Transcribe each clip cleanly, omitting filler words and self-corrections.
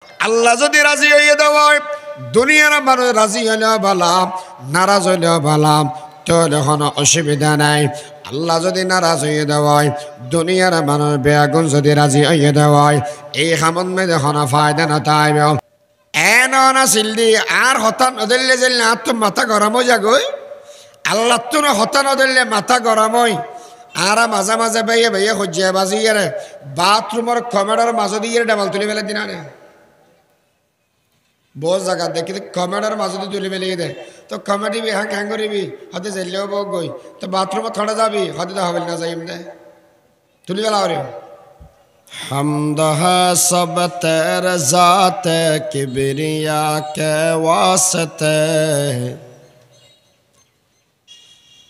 আল্লাহ যদি রাজি হইয়ে দেওয়ায় দুনিয়ার মানুষ রাজি হইলেও বালাম, নারাজ হইলেও বালাম, তোর কোনো অসুবিধা নাই। আল্লাহ যদি নারাজ হইয়ে দেওয়ায় দুনিয়ার মানুষ বেআগুন যদি রাজি হইয়ে দেওয়ায় এই খামন মেয়েদের কোনো ফায়দা না তাইব। এন না সিলদি আর হতা নদলে যে আর তো মাথা গরম হয়ে যাগই। আল্লাহ তো না হতা নদলে মাথা গরম হয়। আর মাঝে মাঝে বেয়ে বেয়ে সজ্জিয়া বাজিয়ে বাথরুমের কমেডার মাঝে দিয়ে ডাবল তুলি ফেলে দিনা নে বহুত জায়গা দেখি কমেডার মাঝে তুলি ফেলে দে তো কমেডি হ্যাঁ হ্যাঁ করিবি হতে জেলেও বক গই তো বাথরুমে থড়া যাবি হতে তো হবে না যাই এমনি তুলি ফেলা রে حمد ہے سب تیرے ذات کبریا کے واسطے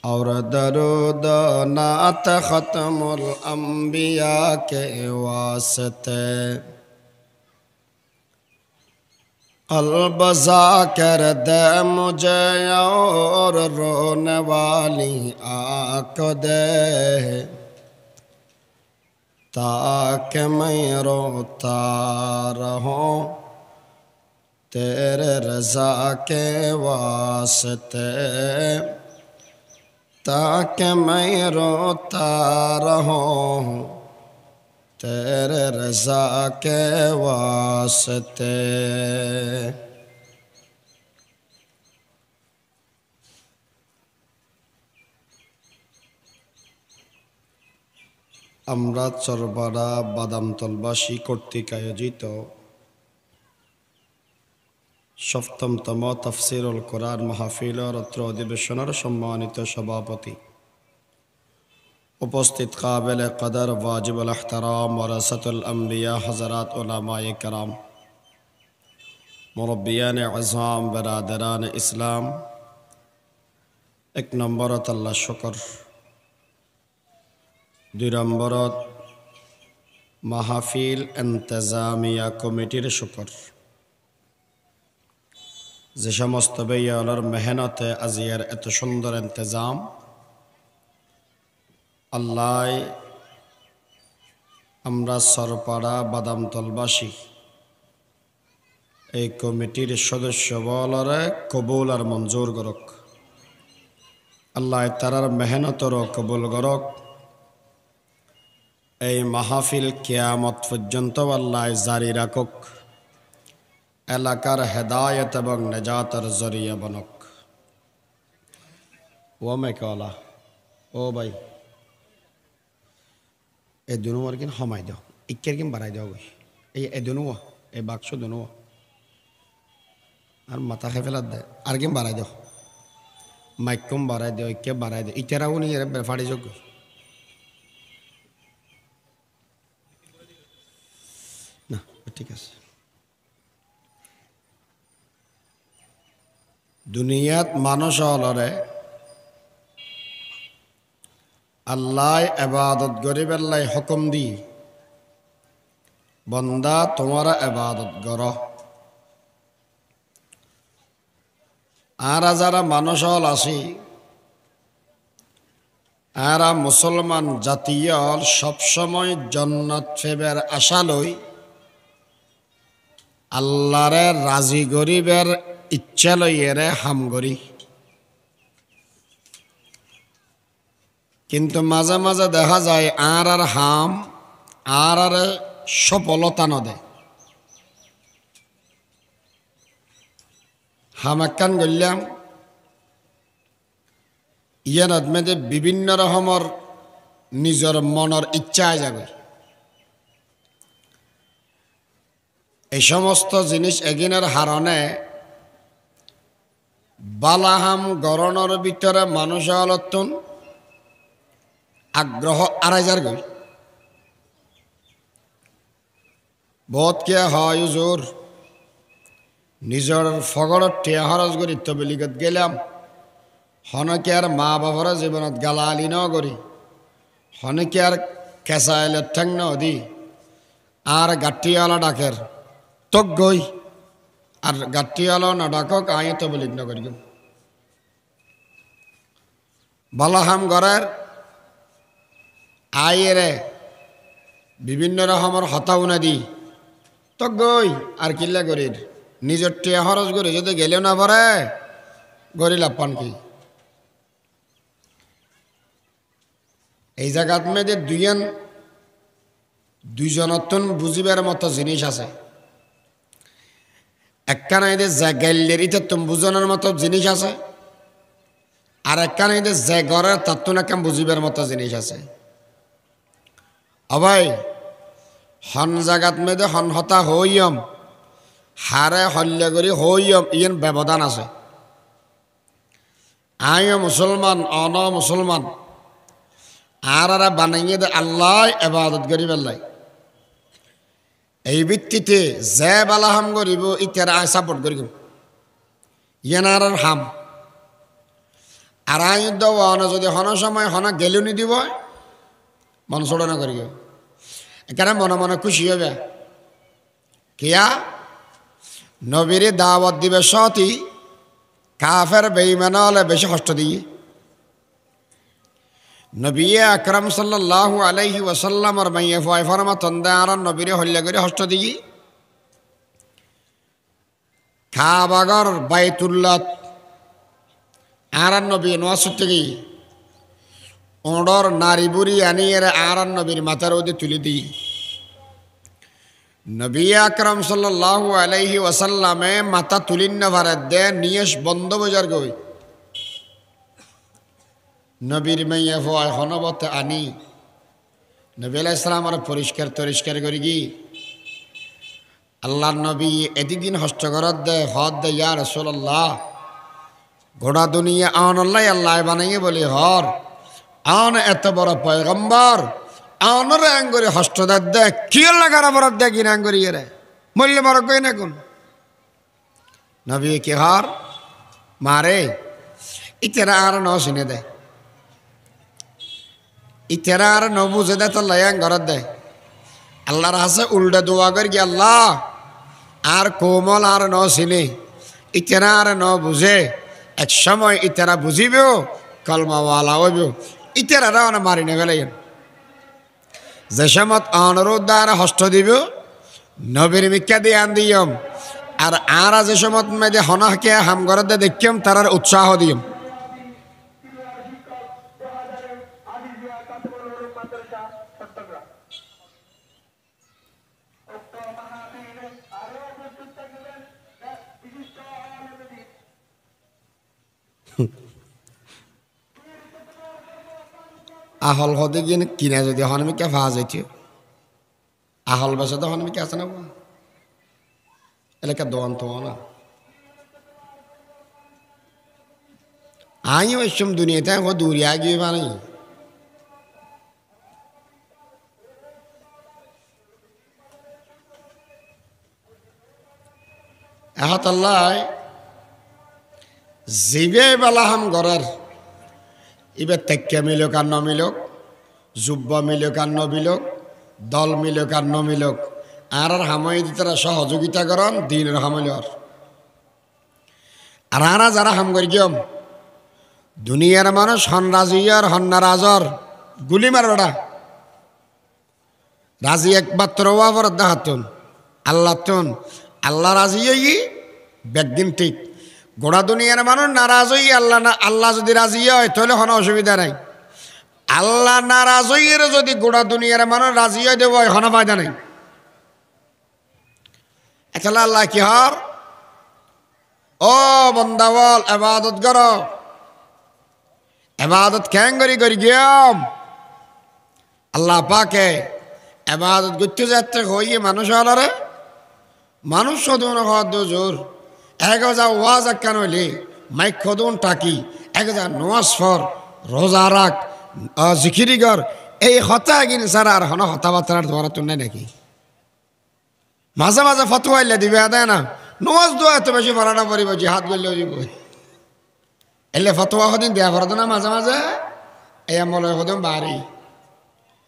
اور درود نعت ختم الانبیاء کے واسطے قلب ذاکر دے مجھے اور رونے والی آنکھ دے تاکہ میں روتا رہوں تیرے رضا کے واسطے تاکہ میں روتا رہوں تیرے رضا کے واسطے আমরা চরপাড়া বাদামতলবাসী কর্তৃক আয়োজিত সপ্তমতম তাফসীরুল কোরআন মাহফিল ও রাত্র অধিবেশনের সম্মানিত সভাপতি, উপস্থিত কাবিল কদর ওয়াজিবুল ইহতিরাম ওয়ারাসাতুল আম্বিয়া হযরত উলামায়ে কেরাম, মুরব্বিয়ানে আযম, বিরাদরান ইসলাম, এক নম্বরত আল্লাহ শুকর, দুই নম্বরত মাহফিল ইন্তেজামিয়া কমিটির শুকর। যে সমস্ত ভাইয়ালার মেহনতে আজিয়ার এত সুন্দর ইন্তেজাম, আল্লাহ আমরা সরপাড়া বাদামতলবাসী এই কমিটির সদস্য বলরে কবুল আর মঞ্জুর করক। আল্লাহ তারার মেহনতরও কবুল করক। এই মাহফিল কিয়ামত পর্যন্ত আল্লাহ জারি রাখক। এলাকার হেদায়েত এবং নেজাতের জরিয়া বনক। ও মেকলা ও ভাই এই দুনো আর কিন সমাই দাও, ইকের কিন বাড়াই দাও গই এই দুনো এই বাক্স দুনো আর মাথা খাই ফেলার দে আর কিন বাড়াই দাও, মাইকম বাড়াই দাও, ইকে বাড়াই দাও, ইকেরাও নিয়ে ফাড়ি যোগ না। ঠিক আছে, দুনিয়াত মানুষ হলরে আল্লাহ এবাদত গরিবেল্লাই হুকুম দি বন্দা তোমারা এবাদত গর। আর যারা মানুষ হল আসি আর মুসলমান জাতীয় সবসময় জন্নত ফেবের আশা লই আল্লাহরে রাজি গরিবের ইচ্ছা লইয়েরে হাম গরি। কিন্তু মাঝে মাঝে দেখা যায় আর হাম আর সফলতা নদে। হাম একখান গল্যাম ইয়ান আদমেদে বিভিন্ন রকমের নিজের মনের ইচ্ছা যাবে। এই সমস্ত জিনিস এগিনের হারণে বালাহাম গরণের ভিতরে মানুষ অলতুন আগ্রহ আড়াইজার গই বহুত কে হয় জোর নিজের ফগড়ত টিয়া হরজ করি তবলিগত গেলাম হনকে আর মা বাবার জীবনত গালালি ন করি হনকে আর কেঁচাইলে ঠেং ন দি আর গাটিয়ালা ডাকের তক গই আর গাটিয়ালা না ডাকক আই তবলিগ ন করি বালাহাম গড়ের আয়েরে বিভিন্ন রকমের হতাউনা দি তো গই আর কিল্লা গরির নিজের টিয়া খরচ করে যদি গেলেও না পারে গরি লাপান কি এই জায়গাত মেয়েদের দুইজনতন বুঝিবার মতো জিনিস আছে একখানা এদের জাগাইলের ইতে তুমি বুঝানোর মতো জিনিস আছে আর একখানা এদের জাগরের তত্ত্ব নাকাম বুঝিবার মতো জিনিস আছে অবাই হন জাগাত মেয়েদের হন হতা হইয়ম হারে হল্য করি হইয়ম ইয়েন ব্যবধান আছে আইও মুসলমান অন মুসলমান আর বানাইয়ে দে আল্লাহ এবাদত করি বেল্লাই এই ভিত্তিতে যে বালা হাম করিব ইত্যাদি আয় সাপোর্ট করিব ইয়েনার হাম আর আই দেওয়ানো যদি হন সময় হন গেলুনি দিব মন ছোড়না করিব এখানে মনে মনে খুশি হবে কিয়া নবীরে দাওয়াত দিবে সতী কাফের বেঈমান হলে বেশি কষ্ট দিয়ে নবী আকরাম সাল্লাল্লাহু আলাইহি ওয়াসাল্লামর মাইয়ে ফয় ফরমাতন দার নবীরে হল্লা করে কষ্ট দিয়ে কাবাগর বাইতুল্লাহ আর নবী নোয়াসুতে গিয়ে ওড়র নারী বুড়ি আনিয়ে আর নবীর মাথার ওদের তুলে দিই নবী আকরাম সাল্লাল্লাহু আলাইহি ওয়াসাল্লামে মাথা তুলিন না ভারত দে নিয়েস বন্ধ বাজার গই নবীর মাইয়া ফয় হনবতে আনি নবী আলাইহিস সালাম আর পরিষ্কার করি গি আল্লাহর নবী এদিন হস্ত করত দে হদ দে ইয়া রাসূলুল্লাহ গোটা দুনিয়া আল্লাহ আল্লাহ বানাইয়ে বলি হর আন এত বড় পয়গম্বর আনর আঙ্গুরি হস্তদার দে কি লাগার বরফ দে কিনা আঙ্গুরি রে মূল্য বড় কই না কোন নবী কি হর মারে ইতেরা আর ন শুনে দে ইতেরা আর ন বুঝে দে তো লয়াং ঘরত দে আল্লাহর হাসে উল্টা দোয়া করি আল্লাহ আর কোমল আর ন শুনে ইতেরা আর ন বুঝে এক সময় ইতেরা বুঝিবেও কলমাওয়ালা হইব ইতেরা না মারি নে ফেলাইন যে সমত অনুরোধ দ্বারা হস্ত দিব নবীর মিক্কা দিয়ে আন দিয়ম আর যে সমত মেয়েদের হনহকে হাম গরদে দেখিয়ম তারার উৎসাহ দিয়ম আহল হতে গিয়ে কিনা যদি হনমিকা ফাজ হয়েছে আহল বাসা তো হনমিকা আছে না এলাকা দোয়ান তো না আইও এসম দুনিয়াতে ও দূরিয়া গিয়ে বানাই এহত আল্লাহ জিবে বালাহাম গড়ার এবার তেক্কা মিলক আর ন মিলক যুব্ব মিলক আর ন মিলক দল মিলক আর ন মিলক আর হাময় তারা সহযোগিতা করেন দিনের হামলর আর যারা হাম করি গিয়ম দুনিয়ার মানুষ হন রাজিয়ার হন নারাজর গুলি মার বেড়া রাজি একমাত্র ওয়াফর দেখাতুন আল্লাহ রাজি হই একদিন ঠিক গোড়া দুনিয়ার মানুষ নারাজ হই আল্লাহ যদি রাজি হয় তাহলে কোনো অসুবিধা নাই আল্লাহ নারাজ হইয়ের যদি গোড়া দুনিয়ার মানুষ রাজি হয় দেব কোনো ফায়দা নাই এছাড়া আল্লাহ কি হর ও বন্দাবল এবাদত কর এবাদত ক্যাং করি গিয়াম আল্লাহ পাকে এবাদত করতে যাচ্ছে হইয়ে মানুষ হলারে মানুষ সদন হদ জোর এক যা ওয়াজ কেন হইলে মাইক খদন টাকি এক যা নোয়াজ ফর রোজা রাখ জিখিরিগর এই হতা কিনে সারা আর হন হতাবার্তার ধরা তো নেই নাকি মাঝে মাঝে ফতোয়া এলে দিবে দেয় না নোয়াজ দোয়া এত বেশি ভরাটা পড়িব জিহাদ করলেও দিব এলে ফতোয়া সদিন দেয়া ভরত না মাঝে মাঝে এই আমল সদিন বাড়ি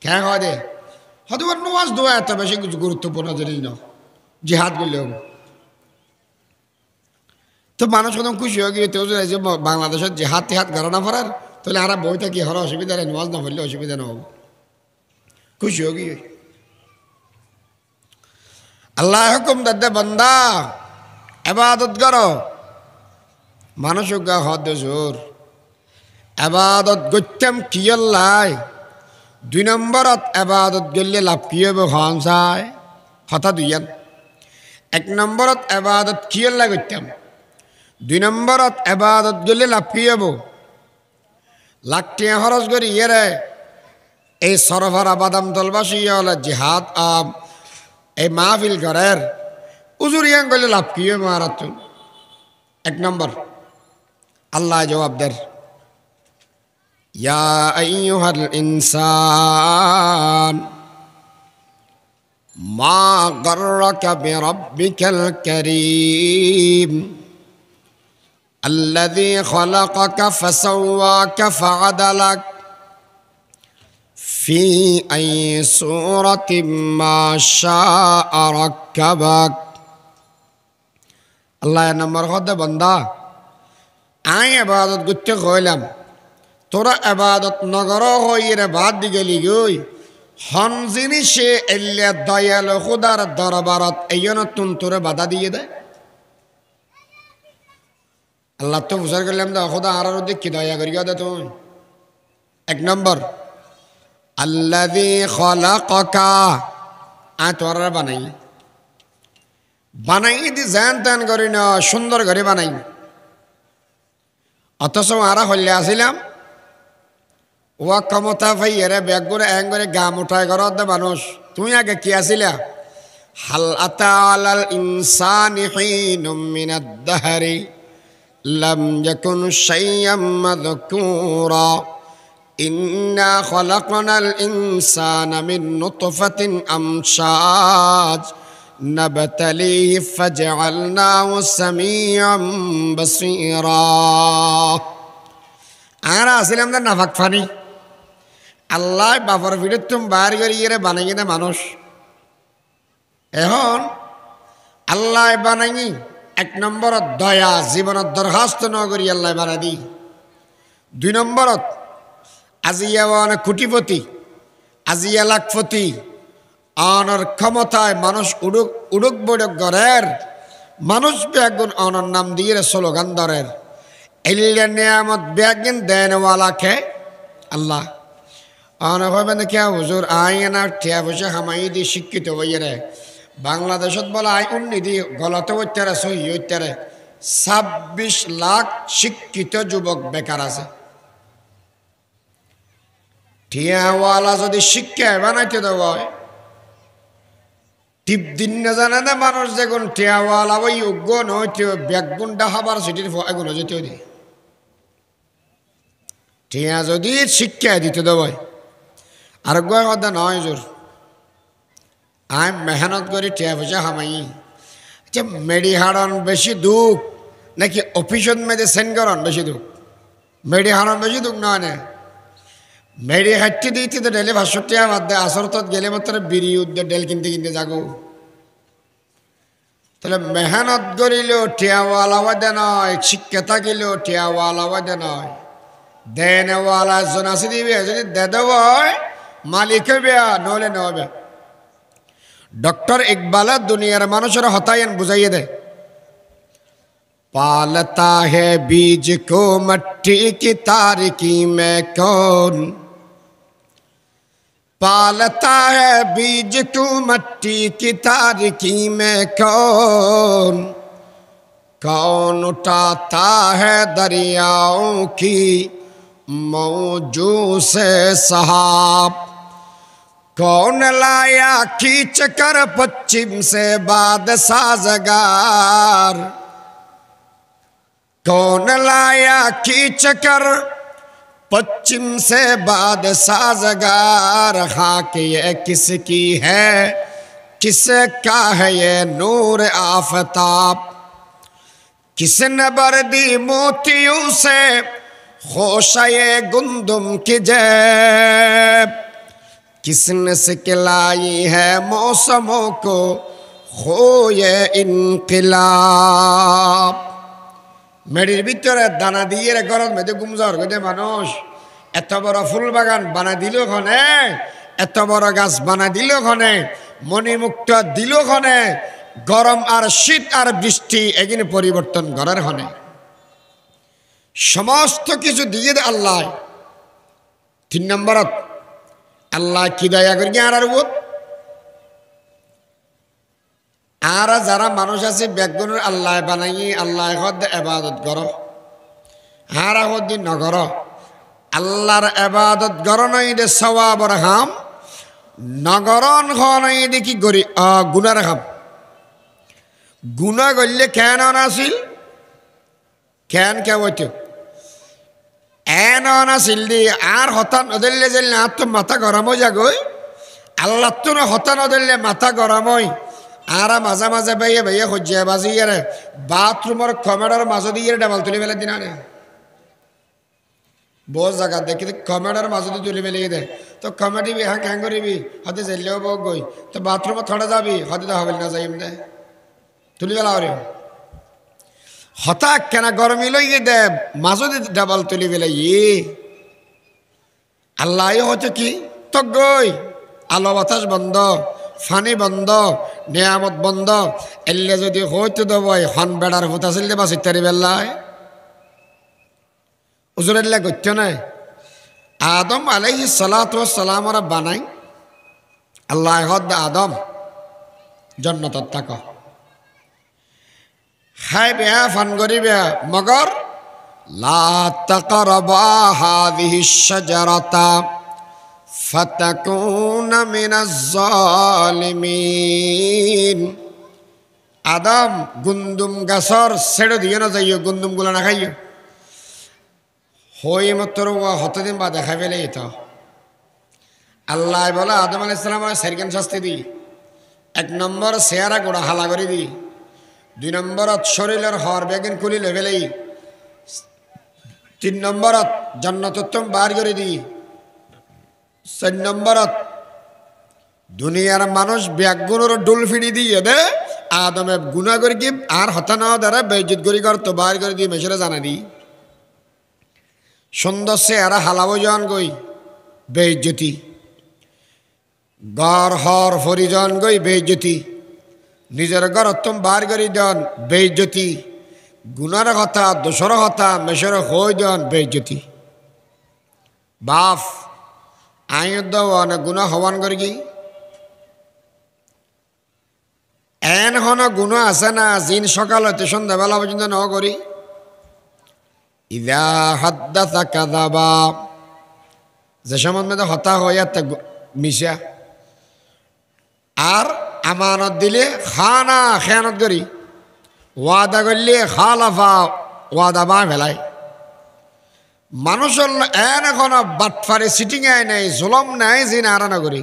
খেয়া খাওয়া দে হয়তো নোয়াজ দোয়া এত বেশি গুরুত্বপূর্ণ জিনিস ন জিহাদ করলেও তো মানুষ কদম খুশি হয়ে গিয়ে তেও যে বাংলাদেশের জিহাদ তিহাদ ঘরানা ফরার তাহলে আর বইটা কি হওয়ার অসুবিধা নেই নোয়াজ না পড়লে অসুবিধা না হবো খুশি হয়ে গিয়ে আল্লাহ হুকুম দে বান্দা ইবাদত করো মানুষ গা হদ জোর ইবাদত গত্যম কিয়ল্লাই 2 নম্বরত ইবাদত গেলে লাভ কি হবে হন চায় কথা দুইয়ান 1 নম্বরত ইবাদত কিয়ল্লাই গত্যম 2 নম্বরত ইবাদত গেলে লাভ কি হবে লাখটিয়া খরচ করি ইয়েরে এই সরফারা বাদাম তলবাসী হলে জিহাদ এই মাহফিল করের উজুরিয়ান গেলে লাভ কি হবে মহারাজ 1 নম্বর আল্লাহ জবাব দের ইয়া আইয়ুহাল ইনসান মা গররাকা বিরাব্বিকাল কারীম الذي خلقك فسواك فعدلك في أي صورة ما شاء ركبك الله نمبر خد بندا آئیں عبادت گتے خویلم তোরা ইবাদত নগর হইরে বাদ দিগলি গই হন জিনিসে এল্লে দয়ালু খোদার দরবারত এইজন্য তুন তোরে বাধা দিয়ে দেয় আল্লাহ তো বুঝার করলাম দা খোদা আর দেখি দয়া করিয়া দে তুই 1 নম্বর আল্লাযী খলাকাকা তোরা বানাই দি জান তান করি না সুন্দর করে বানাই অথচ আরা হইলে আসিলাম ওয়া ক্ষমতা ভাইয়েরে ব্যাগ করে এং করে গাম উঠায় ঘরত দে মানুষ তুই আগে কি আসিলা হাল আতা আলাল ইনসানি হিনুম মিনাদ দাহরি লাম ইয়াকুন শাইয়্যাম মাযকুরা ইন্না খলাকনাল ইনসানা মিন নুতফাতিন আমশাজ নাবতালিহি ফাজআলনাহু সামিআম বাসীরা আর আসিলাম না নাফাক ফানি আল্লাহ বাবার ভিড়ে তুমি বার করিয়ে বানাই না মানুষ এখন আল্লাহ বানাই 1 নম্বরত দয়া জীবনত দরখাস্ত ন করি আল্লাহ বানা দি 2 নম্বরত আজিয়া কোটিপতি আজিয়া লাখপতি অনর ক্ষমতায় মানুষ উড়ুক বড়ক গড়ের মানুষ বেগুন অনর নাম দিয়ে স্লোগান ধরের এলিয়া নিয়ামত বেগিন দেনওয়ালাকে আল্লাহ অন হবে না কে হুজুর আইনা টিয়া বসে হামাই দি শিক্ষিত হইরে বাংলাদেশত বলা আই উন্নতি গলত হইতারে সহি হইতারে 26 লাখ শিক্ষিত যুবক বেকার আছে টিয়াওয়ালা যদি শিক্ষা বানাইতে দেওয়া হয় টিপ দিন না জানে না মানুষ যেগুন টিয়াওয়ালা ওই যোগ্য নইতে ব্যাগুনটা হাবার সিটির এগুন যেতে দি টিয়া যদি শিক্ষা দিতে দেওয়া হয় আর গোয়া কথা নয় জোর আমি মেহনত করি টিয়া পয়সা হামাই আচ্ছা মেডি হারন বেশি দুঃখ নাকি অফিসত মেয়েদের সেন্ড করন বেশি দুঃখ মেডি হারন বেশি দুঃখ নয় না মেডি হাঁটতে দিতে তো ডেলি 500 টাকা বাদ দেয় আসরতত গেলে মাত্র বিড়ি উদ্যোগ ডেল কিনতে যাগো তাহলে মেহনত করিলেও টিয়াওয়ালা বাদে নয় শিক্ষা থাকিলেও টিয়াওয়ালা বাদে নয় দেনওয়ালা একজন আছে দিবে যদি দে দেব মালিক হবে নহলে নহবে ডক্টর ইকবাল দুনিয়ার মানুষের হতায়ন বুঝাইয়ে দেয় पालता है बीज को मट्टी की तारीकी में कौन पालता है बीज को मट्टी की तारीकी में कौन कौन उठाता है दरियाओं की मौजू से सहाब कौन लाया खींच कर पश्चिम से बाद साजगार कौन लाया खींच कर पश्चिम से बाद साजगार खाक ये किसकी है किसका है ये नूर आफताब किसने बरदी मोतियों से खोशाये गुंदुम की जेब किसने सिखलाई है मौसमों को खोए इनकलाब মেডির ভিতরে দানা দিয়ে গরম মেয়েদের গুমজার গেছে মানুষ এত বড় ফুল বাগান বানা দিল ওখানে এত বড় গাছ বানা দিল ওখানে মণিমুক্ত দিল হনে গরম আর শীত আর বৃষ্টি এগিনে পরিবর্তন করার হনে সমস্ত কিছু দিয়ে দে আল্লাহ 3 নম্বরত আল্লাহ কি দয়া করি আর যারা মানুষ আছে বেগুনের আল্লাহ বানাই আল্লাহ এবাদত করো আর দিন নগর আল্লাহর এবাদত গর নই দে সওয়াবর হাম নগরন হনই দেখি গরি গুনার হাম গুনা গললে কেন নাছিল কেন কে বইতো এন নাছিল দি আর হতান নদলে যে না তো মাথা গরম হয়ে যাগই আল্লাহ তো হতান নদলে মাথা গরম হয় আর মাঝে মাঝে বাইয়ে বাইয়ে হজ্জা বাজিয়ে রে বাথরুমের কমেডার মাঝে দিয়ে ডাবল তুলে ফেলে দিনা নে বহুত জায়গা দেখি কমেডার মাঝে দিয়ে তুলে ফেলে দে তো কমেডি হ্যাঁ ক্যাং করিবি হতে জেলেও বক গই তো বাথরুমে থড়া যাবি হতে তো হবে না যাই এমনি তুলি ফেলা রে হঠাৎ কেনা গরমি লইয়ে দে মাঝে ডাবল তুলি ফেলে আল্লাহ হচ্ছে কি তো গই আলো বাতাস বন্ধ ফানি বন্ধ নিয়ামত বন্ধ এলে যদি হইতে দেবই হন বেড়ার ভূত আসিল দেবা সিতারি বেল্লায় উজুরেল্লা গত্য নাই আদম আলাইহিস সালাতু ওয়াস সালাম ওরা বানাই আল্লাহ হদ আদম জান্নাতত থাক হাই বেয়া ফান করিবে মগর লা তাকরাবা হাযিহিশ শাজারাতা ফাতাকুনা মিনাজ জালিমিন আদম গুন্দুম গাছর ছেড়ে দিয়ে না যাইও গুন্দুম গুলো না খাইও হই মাত্র হতদিন বা দেখা পেলে তো আল্লাহ বলে আদম আলাইহিস সালাম সেরকেন শাস্তি দি 1 নম্বর চেহারা গোড়া হালা করে দি 2 নম্বরত শরীরের হর বেগিন খুলি লেভেলেই 3 নম্বরত জান্নাতত্তম বার করে দি 4 নম্বরত দুনিয়ার মানুষ ব্যাগুনের ডুল ফিড়ি দিয়ে দে আদমে গুণা করে কি আর হতানা দ্বারা বেইজ্জত করি কর তো বার করে দিয়ে মেশরে জানা দি সুন্দর চেহারা হালাবো জন গই বেইজ্জতি গড় হর ফরিজন গই বেইজ্জতি নিজের গরত্তম বার করি দেন বেইজ্জতি গুনার কথা দোসর কথা মেশর হই দেন বেইজ্জতি বাপ আইন না গুণা হওয়ান করি কি এন হন গুণ আছে না জিন সকাল হতে সন্ধ্যাবেলা পর্যন্ত ন করি ইদা হাদ্দাসা কাযাবা যে সময় মধ্যে হতা হইয়া মিশা আর আমানত দিলে খানা খেয়ানত করি ওয়াদা করলে খালাফা ওয়াদা বা ফেলায় মানুষের এন এখন বাটফারে সিটিং আয় নাই জুলম নাই জিন আরানা করি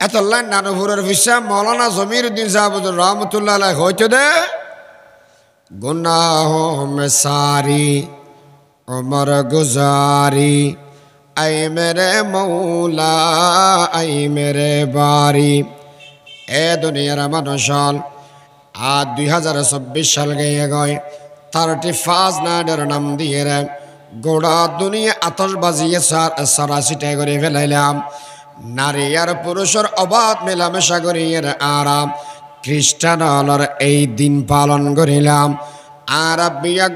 এতল্লাহ নানুপুরের ফিসা মৌলানা জমিরউদ্দিন সাহাবুর রহমতুল্লাহ আলাইহি হইতে দে গুনাহ মে সারি উমর গুজারি আই মেরে মৌলা আই মেরে বারি এ দুনিয়ার মানুষল আর 2024 সাল গিয়ে গয় 35 নাইডের নাম দিয়ে রে গোড়া দুনিয়া আতশ বাজিয়ে সারাশিটাই করে ফেলাইলাম নারী আর পুরুষের অবাধ মেলামেশা করিয়ে আরাম খ্রিস্টান হলর এই দিন পালন করিলাম আর বিয়া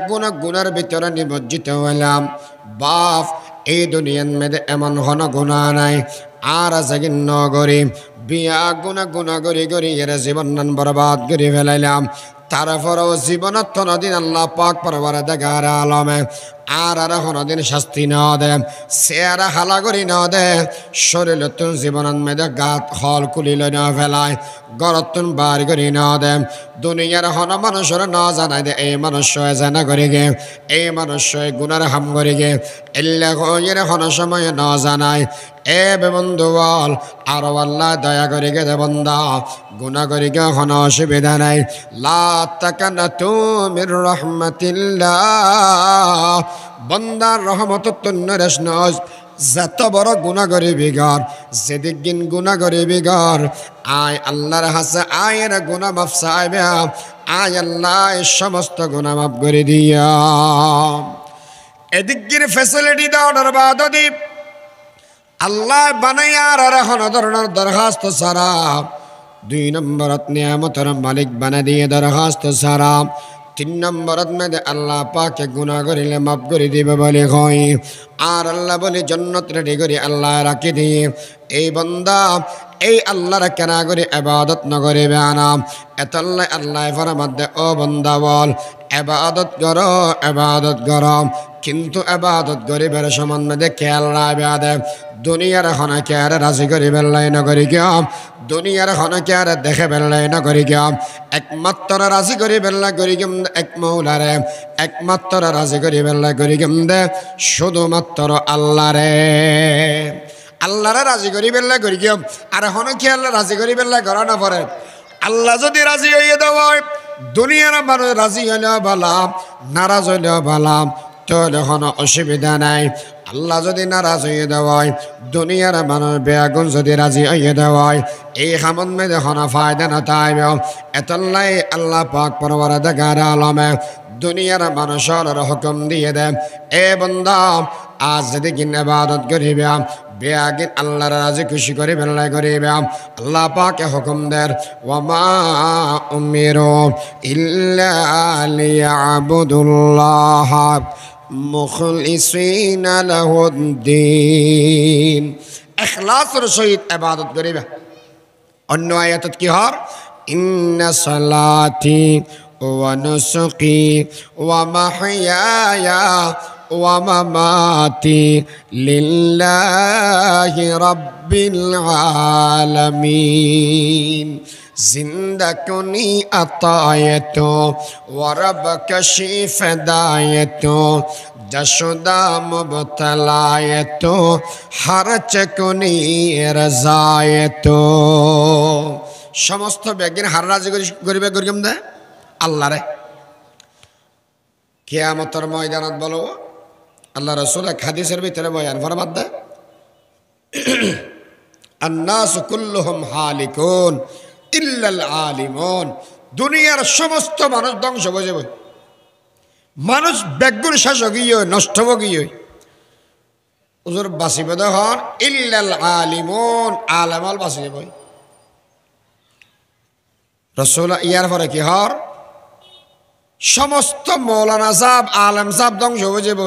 গুণের ভিতরে নিমজ্জিত হইলাম বাপ এই দুনিয়ার মেয়েদের এমন হন গুণা নাই আর যেগিন নগরী বিয়া গুণা করি এর জীবন বরবাদ করে ফেলাইলাম তারপরেও জীবনত কোনদিন আল্লাহ পাক পরবার দেখার আলমে আর কোনদিন শাস্তি ন দে চেহারা হালা করি ন দে শরীর তুন জীবনত মেয়েদের গাত হল কুলিল ন ফেলায় গরতুন বার করি ন দে দুনিয়ার হন মানুষের ন জানাই দে এই মানুষ জানা করি গে এই মানুষ গুণার হাম করি গে এল্লে হইয়ের হন সময় ন জানায় এ বন্ধু বল আর আল্লাহ দয়া করি গে দে বন্দা গুণা করি গে হন অসুবিধা নাই লা তাকানাতু মির রাহমাতিল্লাহ বন্দার রহমত তন্নরেশ নজ যত বড় গুণা করি বিঘর যেদিন গুণা করি বিঘর আয় আল্লাহর হাসে আয়ের গুণা মাফ চাইবে আয় আল্লাহ সমস্ত গুণা মাফ করে দিয়া এদিকের ফ্যাসিলিটি দাও বাদ দিব আল্লাহ বানাইয়ার আর এখন ধরনের দরখাস্ত ছাড়া 2 নম্বরত নিয়ামতের মালিক বানা দিয়ে দরখাস্ত ছাড়া 3 নম্বরত মেদে আল্লাহ পাকে গুনাহ করিলে মাফ করে দিবে বলে কয় আর আল্লাহ বলে জান্নাত রেডি করে আল্লাহ রাখি দিয়ে এই বান্দা এই আল্লাহর কেনা করে ইবাদত ন করিবে না এতল্লাই আল্লাহ ফরমাতে ও বান্দা বল ইবাদত করো কিন্তু ইবাদত করিবার সমান মধ্যে খেয়াল রাখবে আদে দুনিয়ার খানা কে আর রাজি করি বেল্লাই না করি কেউ দুনিয়ার খানা কে আর দেখে বেল্লাই না করি কেউ একমাত্র রাজি করি বেল্লা করি কেম এক মৌলারে একমাত্র রাজি করি বেল্লা করি কেম দে শুধুমাত্র আল্লাহরে আল্লাহরে রাজি করি বেল্লা করি কেউ আর এখন কি আল্লাহ রাজি করি বেল্লা করা না পরে আল্লাহ যদি রাজি হইয়ে দেওয়া হয় দুনিয়ার মানুষ রাজি হইলেও ভালাম নারাজ হইলেও ভালাম তাহলে কোনো অসুবিধা নাই আল্লাহ যদি নারাজ হইয়ে দেওয়া হয় দুনিয়ার মানুষ বেগুন যদি রাজি হইয়ে দেওয়া হয় এই খামন মেয়েদের কোনো ফায়দা না তাইব এতল্লাই আল্লাহ পাক পরওয়ারদিগার আলমে দুনিয়ার মানুষের হুকুম দিয়ে দেন এ বান্দা আজ যদি কিন ইবাদত করিবে বেয়াগিন আল্লাহর রাজি খুশি করে বেল্লাই করিবে আল্লাহ পাকে হুকুম দেন ওয়ামা উমিরু ইল্লা লিয়াবুদুল্লাহ মুখলিসিনা লাহুদ্দিন ইখলাসের সহিত ইবাদত করিবে অন্য আয়াতত কি হর ইন্না সালাতি ওয়া নুসুকি ওয়া মাহইয়ায়া ওয়া মামাতি লিল্লাহি রাব্বিল আলামিন জিন্দা কুনি আতায়তো ওয়া রাব্বাকা শিফদায়তো যশোদা মুবতালায়তো হারচ কুনি রাজায়তো সমস্ত বেগিন হার রাজি করিবে করিম দে আল্লাহরে কিয়ামতের ময়দানত বলো আল্লাহ রাসূল এক হাদিসের ভিতরে বয়ান ফরমাত দে আন্নাস কুল্লুহুম হালিকুন ইল্লাল আলিমুন দুনিয়ার সমস্ত মানুষ ধ্বংস হয়ে যাবে মানুষ বেগুন শাসক ইয়ে নষ্ট গিয়ে হুজুর বাঁচিবে হন ইল্লাল আলিমুন আলেমাল বাঁচি যাবে রাসূল ইয়ার পরে কি হর সমস্ত মৌলানা সাহেব আলেম সাহেব ধ্বংস হয়ে যাবে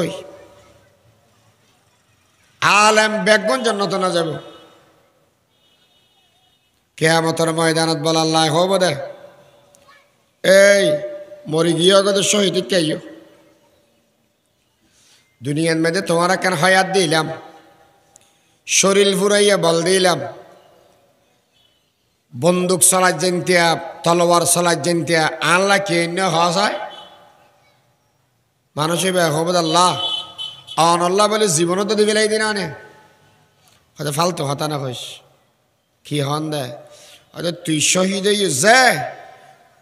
আলেম বেগুন জান্নাত না যাবে কিয়ামতের ময়দানত বল আল্লাহ হব দে এই মরি গিয়ে গদ শহীদ কেউ দুনিয়ার মধ্যে তোমার কেন হায়াত দিলাম শরীর ফুরাইয়া বল দিলাম বন্দুক চলার জেনতিয়া তলোয়ার চলার জেনতিয়া আল্লাহ কে হয় মানুষে হবদ আল্লাহ অন আল্লাহ বলে জীবনও তো দিবে দিন আনে হয়তো ফালতু হতা না হইস কি হন দে হয়তো তুই শহীদ হয়ে যে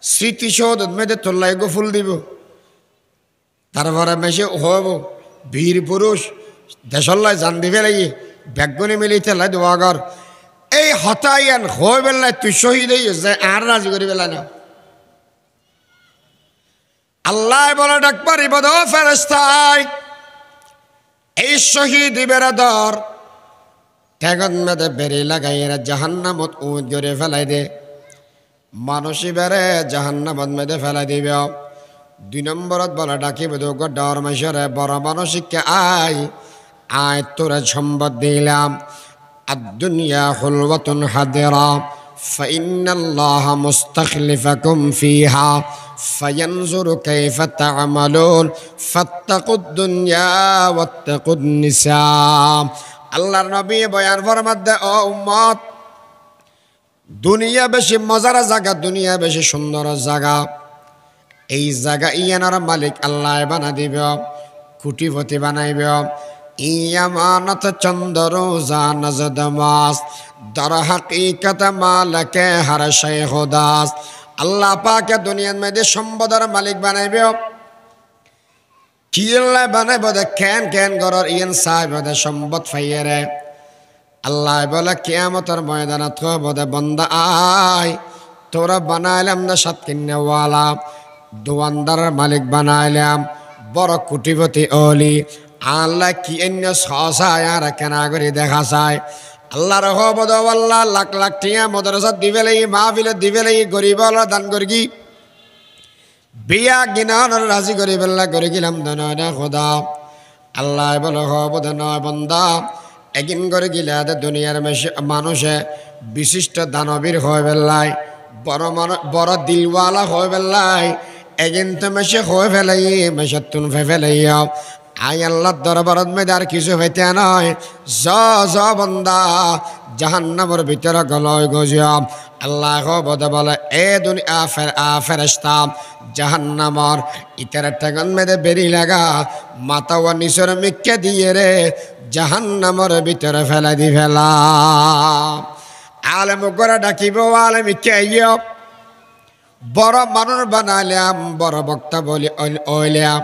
স্মৃতিসৌধ মেয়েদের তোল্লাই গো ফুল দিব তারপরে মেশে হব বীর পুরুষ দেশল্লায় জান দিবে লাগি ব্যাগুনি মিলি তেলাই দোয়াগর এই হতাইয়ান হয়ে বেলায় তুই শহীদ হয়ে যে আর রাজি করি বেলা না আল্লাহ বলে ডাক পারিব দো ফেরেশতাই এই শহীদ বেরাদর ত্যাগন মেদে বেরি লাগাইয়েরা জাহান্নামত উঁচ করে ফেলাই দে মানুষই বেড়ে জাহান্নামত মেদে ফেলাই দিবে 2 নম্বরত বলে ডাকিব দোগ ডর মাসরে বড় মানসিককে আয় তোরা সম্পদ দিলাম الدنيا حلوة حضرة فإن الله مستخلفكم فيها فينظر كيف تعملون فاتقوا الدنيا واتقوا النساء আল্লাহর নবী বয়ান ফরমাতে ও উম্মত দুনিয়া বেশি মজার জায়গা দুনিয়া বেশি সুন্দর জায়গা এই জায়গা ইয়ানার মালিক আল্লাহ বানা দিবে কোটিপতি বানাইবে ইয়ামানত চন্দ্র জানজদ মাস দর হাকিকত মালকে হর শেখ দাস আল্লাহ পাকে দুনিয়ার মধ্যে সম্পদের মালিক বানাইবে কি আল্লাহ বানাইব দে কেন গরর ইন সাহেব দে সম্পদ ফাইয়েরে আল্লাহ বলে কিয়ামতের ময়দানত কব দে বান্দা আয় তোরা বানাইলাম না সাত কিন্নেওয়ালা দোয়ানদারের মালিক বানাইলাম বড় কোটিপতি অলি আল্লাহ কি অন্য সসায় আর কেনা করে দেখা যায় আল্লাহর হবদ আল্লাহ লাখ লাখ টিয়া মাদ্রাসা দিবে লাগি মাহফিলে দিবে লাগি গরিব দান করি বিয়া গিনানোর রাজি করে বেল্লা করে গেলাম না খোদা আল্লাহ বলো হবদ নয় বন্দা একদিন করে গিলা দুনিয়ার মানুষে বিশিষ্ট দানবীর হয়ে বেল্লাই বড় দিলওয়ালা হয়ে বেল্লাই একদিন তো মেশে হয়ে ফেলাই মেশে তুন ফেলাইয়া আই আল্লাহর দরবারত মেয়েদ আর কিছু হইতে নয় জ বন্দা জাহান্নামের ভিতরে গলয় গজিয়াম আল্লাহ বদে বলে এ দুনিয়া ফেরেশতা জাহান্নামর ইতার টাগন মেয়েদে বেরি লাগা মাথা ও নিচর মিক্কে দিয়ে রে জাহান্নামের ভিতরে ফেলা দি ফেলা আলেম করে ডাকিব আলেম ইকে আইয় বড় মানুষ বানাইলাম বড় বক্তা বলি ওইলাম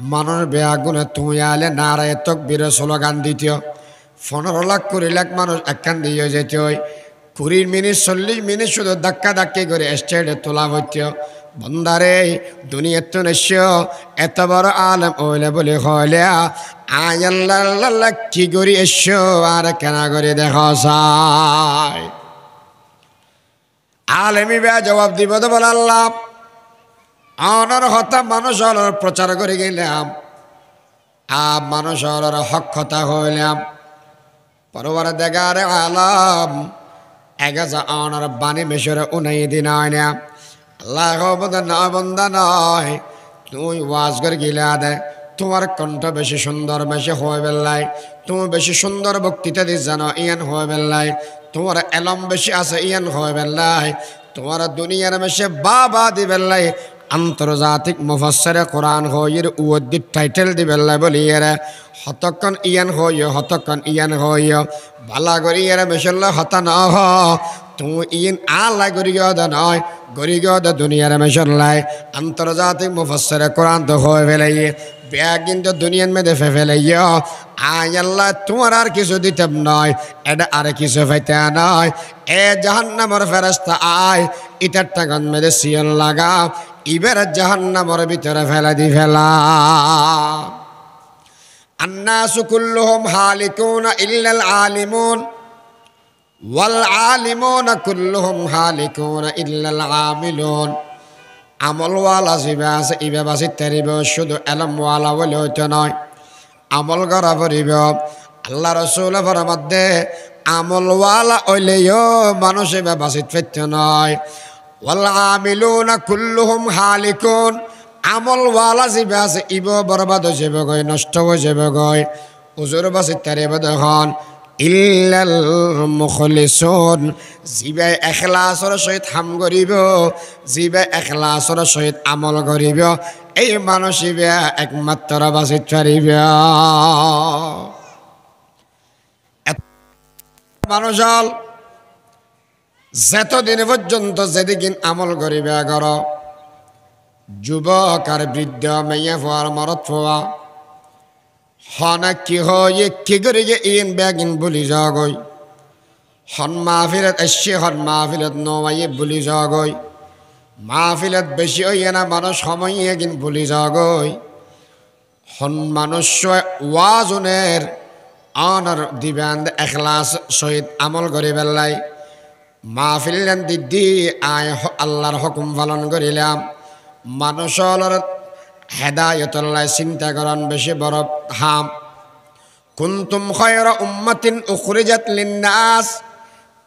মানুষ বেয়া গুণে তুই আলে নারায় তকবীর স্লোগান দিতীয় 15 লাখ 20 লাখ মানুষ একখান দিয়ে যেতে হয় 20 মিনিট 40 মিনিট শুধু ধাক্কা ধাক্কি করে স্টেজে তোলা হইতে বন্দারে দুনিয়ার তো নিশ্চ এত বড় আলেম ওইলে বলে হইলে আয় আল্লাহ কি করি এসো আর কেনা করে দেখা যায় আলেমি বেয়া জবাব দিব তো বলে আল্লাহ আনার হতা মানুষ প্রচার করে গেলাম মানুষ হক কথা হইলাম পরবার দেখারে আলাম এগাজা আনার বাণী মেশরে উনাই দিন আয়না আল্লাহ বন্দা নয় তুই ওয়াজ করে গিলা দে তোমার কণ্ঠ বেশি সুন্দর বেশি হয়ে বেল্লাই তুমি বেশি সুন্দর বক্তৃতা দিস জানো ইয়ান হয়ে বেল্লাই তোমার এলম বেশি আছে ইয়ান হয়ে বেল্লাই তোমার দুনিয়ার বেশি বাবা দি বেল্লাই আন্তর্জাতিক মুফাসসিরে কোরআন হইর উদ্দি টাইটেল দিবেল্লা বলিয়েরা হতক্ষণ ইয়ান হইয় হতক্ষণ ইয়ান হইয় বালা গরিয়েরা মেশাল্লা হতা না হ তুমি ইন আল্লাহ গরিয় দা নয় গরিয় দা দুনিয়ার মেশাল্লাই আন্তর্জাতিক মুফাসসিরে কোরআন তো হয়ে ফেলাইয়ে বেয়া কিন্তু দুনিয়ার মেয়েদে ফেলাইয় আয় আল্লাহ তোমার আর কিছু দিতাম নয় এটা আর কিছু ফাইতে নয় এ জাহান্নামের ফেরেশতা আয় ইটার টাকান মেয়েদে সিয়ন লাগা ইবের জাহান্নামের ভিতরে ফেলা দি ফেলা আন্নাসু কুল্লুহুম হালিকুনা ইল্লাল আলিমুন ওয়াল আলিমুনা কুল্লুহুম হালিকুনা ইল্লাল আমিলুন আমলওয়ালা জিবে আছে ইবে বাসি তেরিব শুধু এলমওয়ালা বলে হইতে নয় আমল করা পড়িব আল্লাহ রসুল মধ্যে আমলওয়ালা হইলেও মানুষ ইবে বাসিত ফেরতে নয় ওয়াল আমিলুনা কুল্লুহুম হালিকুন আমলওয়ালা জিবে আছে ইব বরবাদ হয়ে যাবে গই নষ্ট হয়ে যাবে গই উজুর বাসি তেরিব দেখুন ইল্লাল মুখলিসুন জিবে এখলাসর সহিত হাম করিব জিবে এখলাসর সহিত আমল করিব এই মানুষিবে একমাত্র বাঁচিত পারিব মানুষ যতদিন পর্যন্ত যেদিন আমল করিবে কর যুবক আর বৃদ্ধ মেয়ে ফোয়ার মরত ফোয়া হনা কি হয় কি করে যে ইন ব্যাগিন বলি যাগই হন মাহফিলত এসে হন মাহফিলত নয় বলি যাগই মাহফিলত বেশি হইয়ে না মানুষ সময় এগিন বলি যাগই হন মানুষ ওয়াজনের অনার দিবেন এখলাস সহিত আমল করে বেল্লাই মাহফিল দিদি আয় আল্লাহর হুকুম পালন করিলাম মানুষের হেদায়তুল্লাহ চিন্তা করেন বেশি বড় হাম কুনতুম খায়রা উম্মাতিন উখরিজাত লিন্নাস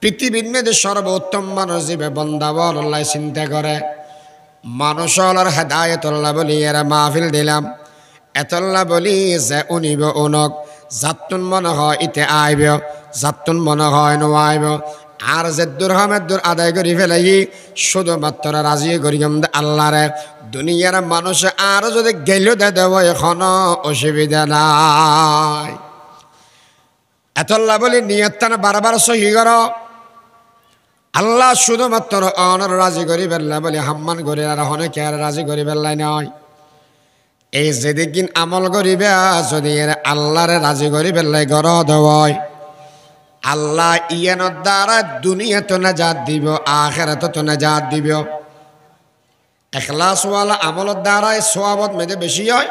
পৃথিবীর মধ্যে সর্বোত্তম মানুষ জিবে বন্দাবর আল্লাহ চিন্তা করে মানুষের হেদায়তুল্লাহ বলি এরা মাহফিল দিলাম এতল্লাহ বলি যে উনিব উনক যাতুন মনে হয় ইতে আইব যাতুন মনে হয় নো আইব আর যে দুরহামের আদায় করি ফেলাই শুধুমাত্র রাজি করি আল্লাহরে দুনিয়ার মানুষ আর যদি গেল দেব এখনো অসুবিধা নাই এতল্লা বলি নিয়তটা বারবার সহি কর আল্লাহ শুধুমাত্র অনর রাজি করি ফেললা বলি হাম্মান করি আর অনেকে আর রাজি করি ফেললাই নয় এই যেদিন আমল করিবে যদি এর আল্লাহরে রাজি করি ফেললাই গর দেওয় আল্লাহ ইয়ানোর দ্বারা দুনিয়া তো নাজাত দিব আখিরাত তো নাজাত দিব এখলাসওয়ালা আমলের দ্বারা সওয়াবত মেদে বেশি হয়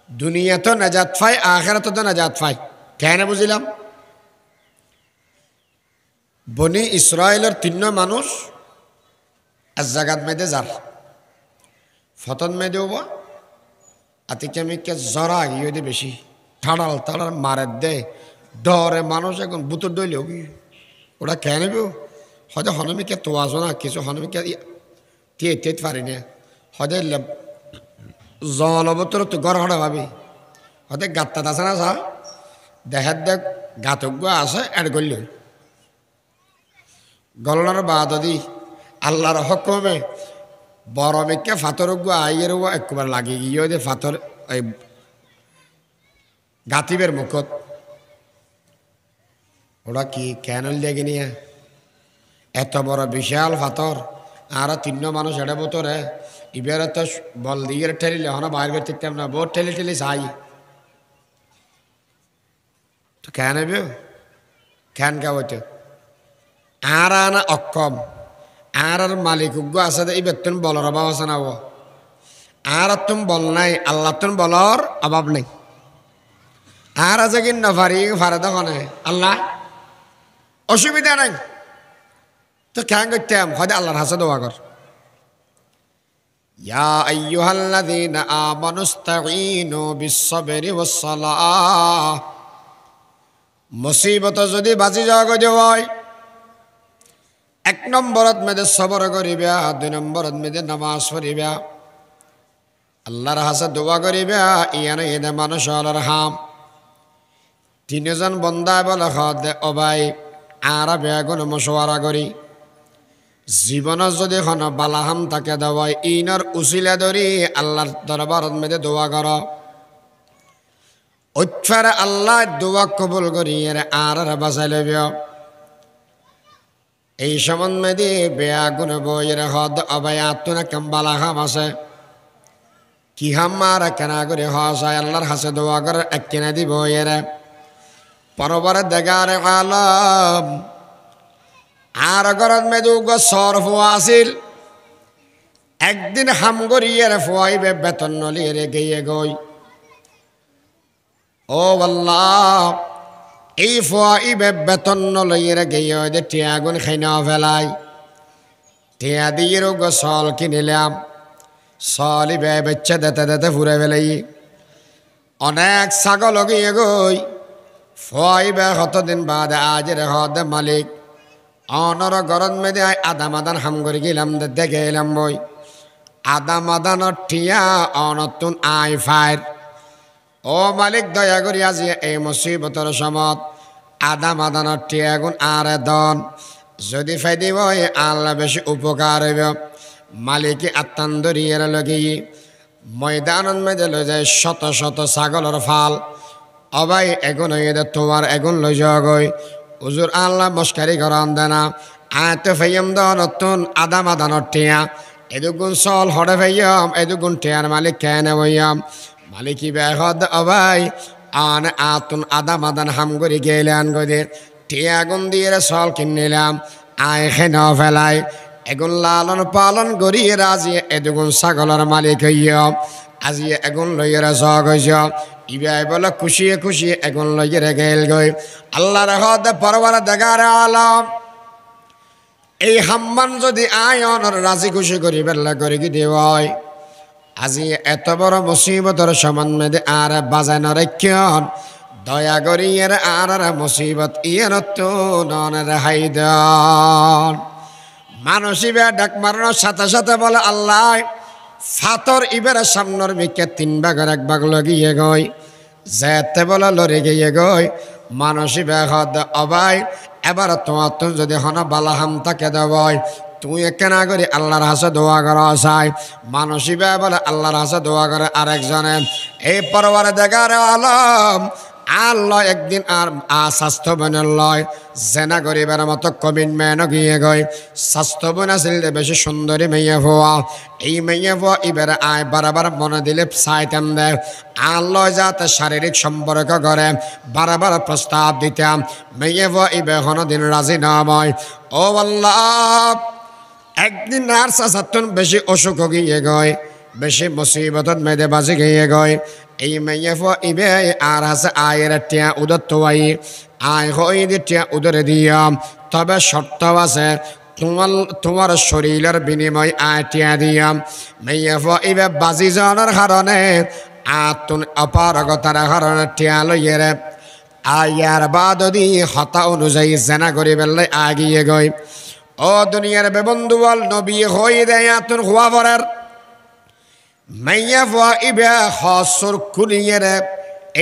দুনিয়া তো নাজাত পাই, আখিরাত তো নাজাত পাই। কেন বুঝিলাম? বনি ইসরায়েলের 3 মানুষ এক জায়গাত মেয়েদে যার ফতন মেয়েদে হবো আতিকামিকে জরা গিয়ে দে বেশি ঠাড়াল ঠাড়াল মারে দে ডরে মানুষ এখন বুতর দইলে হবি ওরা কেন নেব হয়তো হনমিকে তো আসো না কিছু হনমিকে তে পারি না হয়তো জল অবতর তো গড় হড়া ভাবি হয়তো গাত্তাত আছে না সা দেখার দেখ গাতজ্ঞ আছে অ্যাড করল গলনার বাদি আল্লাহর হকমে বড় মেকে ফাতরজ্ঞ আইয়ের একবার লাগিয়ে গিয়ে দে ফাতর এই গাতিবের মুখত ওরা কি কেন লেগে নিয়ে এত বড় বিশাল ফাতর আর 3 মানুষ এড়ে বোতরে ইবের তো বল দিয়ে ঠেলিলে হন বাইরে বের থাকতাম না বোট ঠেলি ঠেলি চাই তো কেন কেন কে হইতো আর আনা অক্ষম আর মালিক উগ্র আছে এবার তুমি বলার অভাব আছে না ও আর তুমি বল নাই আল্লাহ তুমি বলার অভাব নেই আর আছে কি না পারি ফারে তখন আল্লাহ অসুবিধা নাই তো কেন করতাম হয়তো আল্লাহর হাসে দোয়া কর ইয়া আইয়ুহাল্লাযীনা আমানুস্তাঈনু বিস-সাবরি ওয়াস-সালাহ মুসিবত যদি বাঁচি যাওয়া গো হয় 1 নম্বরত মেয়েদের সবর করিবা 2 নম্বরত মেয়েদের নামাজ পড়িবা আল্লাহর হাসে দোয়া করিবা ইয়ানে এনে মানুষ আল্লাহর হাম 3 জন বন্দা বলে হদ ও ভাই আর বেগুন মশওয়ারা করি জীবনত যদি এখন বালাহাম তাকে দেওয়াই ইনর উসিলা ধরি আল্লাহর দরবারত মেয়েদের দোয়া কর উচ্চারে আল্লাহ দোয়া কবুল করি আর বাঁচাই লইব এই সম্বন্ধে বেয়াগুন বইয়ের হদ অবাই আত্মনা কাম্বালা হাম আছে কি হাম্মার কেনা করে হসায় আল্লাহর হাসে দোয়া করে এক কেনা দিব এর পরবরে দেগার আলম আর গরত মেদুগ সরফ আসিল একদিন হাম গরিয়ে ফুয়াইবে বেতন নলিয়ে গিয়ে গই ও আল্লাহ এই ফুয়াইবে বেতন নলিয়ে গিয়ে দে টিয়াগুন খাইনা ফেলাই টিয়া দিয়ে রোগ সল কিনিলাম সলিবে বেচ্ছে দেতে দেতে ফুরে ফেলাই অনেক ছাগল গিয়ে গই ফুয়াইবে কতদিন বাদে আজের হদ মালিক অনর গরত মেদে আদা মাদান হাম করে গেলাম দেখে এলাম বই আদা মাদানর ঠিয়া অনতুন আই ফায়ার ও মালিক দয়া করি আজি এই মুসিবতর সমত আদা মাদানর ঠিয়া গুণ আর দন যদি ফাইদি বই আল্লাহ বেশি উপকার হইব মালিকে আত্মান দরিয়ার লগিয়ে ময়দানত মেদে লই যায় শত শত ছাগলের ফাল অবাই এগুন হইয়ে তোমার এগুন লই যাওয়া গই হুজুর আল্লাহ মস্কারি করান দেনা আয়তে ফাইয়াম দনতুন আদা মাদানর টিয়া এদুগুণ সল হড়ে ফাইয়াম এদুগুণ টিয়ার মালিক কেন হইয়াম মালিকি বেহদ অবাই আন আতুন আদা মাদান হাম করি গেলান গদে টিয়া গুণ দিয়ে সল কিনিলাম আয় খেন ফেলাই এগুন লালন পালন করিয়ে রাজি এদুগুণ ছাগলের মালিক হইয়াম আজি এগুন লইয়েরা সগ হইছ ইবাই বলে খুশিয়ে খুশিয়ে এগুন লইয়েরে গেল গই আল্লাহর হদ পরবার দেগার আলম এই হাম্মান যদি আয়নর রাজি খুশি করি বেলা করি কি দেওয়াই আজি এত বড় মুসিবতর সম্বন্ধে আর বাজানো রেক্ষণ দয়া করি এর আর মুসিবত ইয়ে নতুন রেহাই দেন মানসিবে ডাক মারানোর সাথে সাথে বলে আল্লাহ ফাতর ইবের সামনের মিকে 3 ভাগের 1 ভাগ লগিয়ে গই যেতে বলে লড়ে গিয়ে গই মানসিবে হদ অবাই এবার তোমার তুমি যদি হন বালাহাম তাকে দেবই তুই কেনা করি আল্লাহর হাসে দোয়া করা চাই মানসিবে বলে আল্লাহর হাসে দোয়া করে আরেকজনে এই পরবারে দেখার আলম আল্লাহ একদিন আর স্বাস্থ্য বনের লয় জেনা গরিবের মতো কমিটমেন্ট গিয়ে গই স্বাস্থ্য বোন আসিল বেশি সুন্দরী মেয়ে হওয়া এই মেয়ে হওয়া এবার আয় বারবার মনে দিলে চাইতাম দেয় আল্লাহ যাতে শারীরিক সম্পর্ক করে বারবার প্রস্তাব দিতাম মেয়ে হওয়া এবার কোনোদিন রাজি নয় ও আল্লাহ একদিন আর সাসাতুন বেশি অসুখ গিয়ে গয় বেশি মুসিবতত মেয়েদের বাজি গিয়ে গয় এই মেয়ে ইবে আর হাসে আয়ের টিয়া উদত্ত আয় হই টিয়া উদরে দিয়া তবে শর্ত আছে তোমার শরীরের বিনিময় আয় টিয়া দিয়া মেয়ে ইবে বাজি জানার কারণে আতুন অপারগতার কারণে টিয়া লইয়ে রে আয়ার বাদি হতা অনুযায়ী জেনা করি বেললে আগিয়ে গই ও দুনিয়ার বেবন্ধু বল নবী হই দেয় আতুন হওয়া পরের মাইয়া ফুয়া ইবে হসর কুলিয়ে রে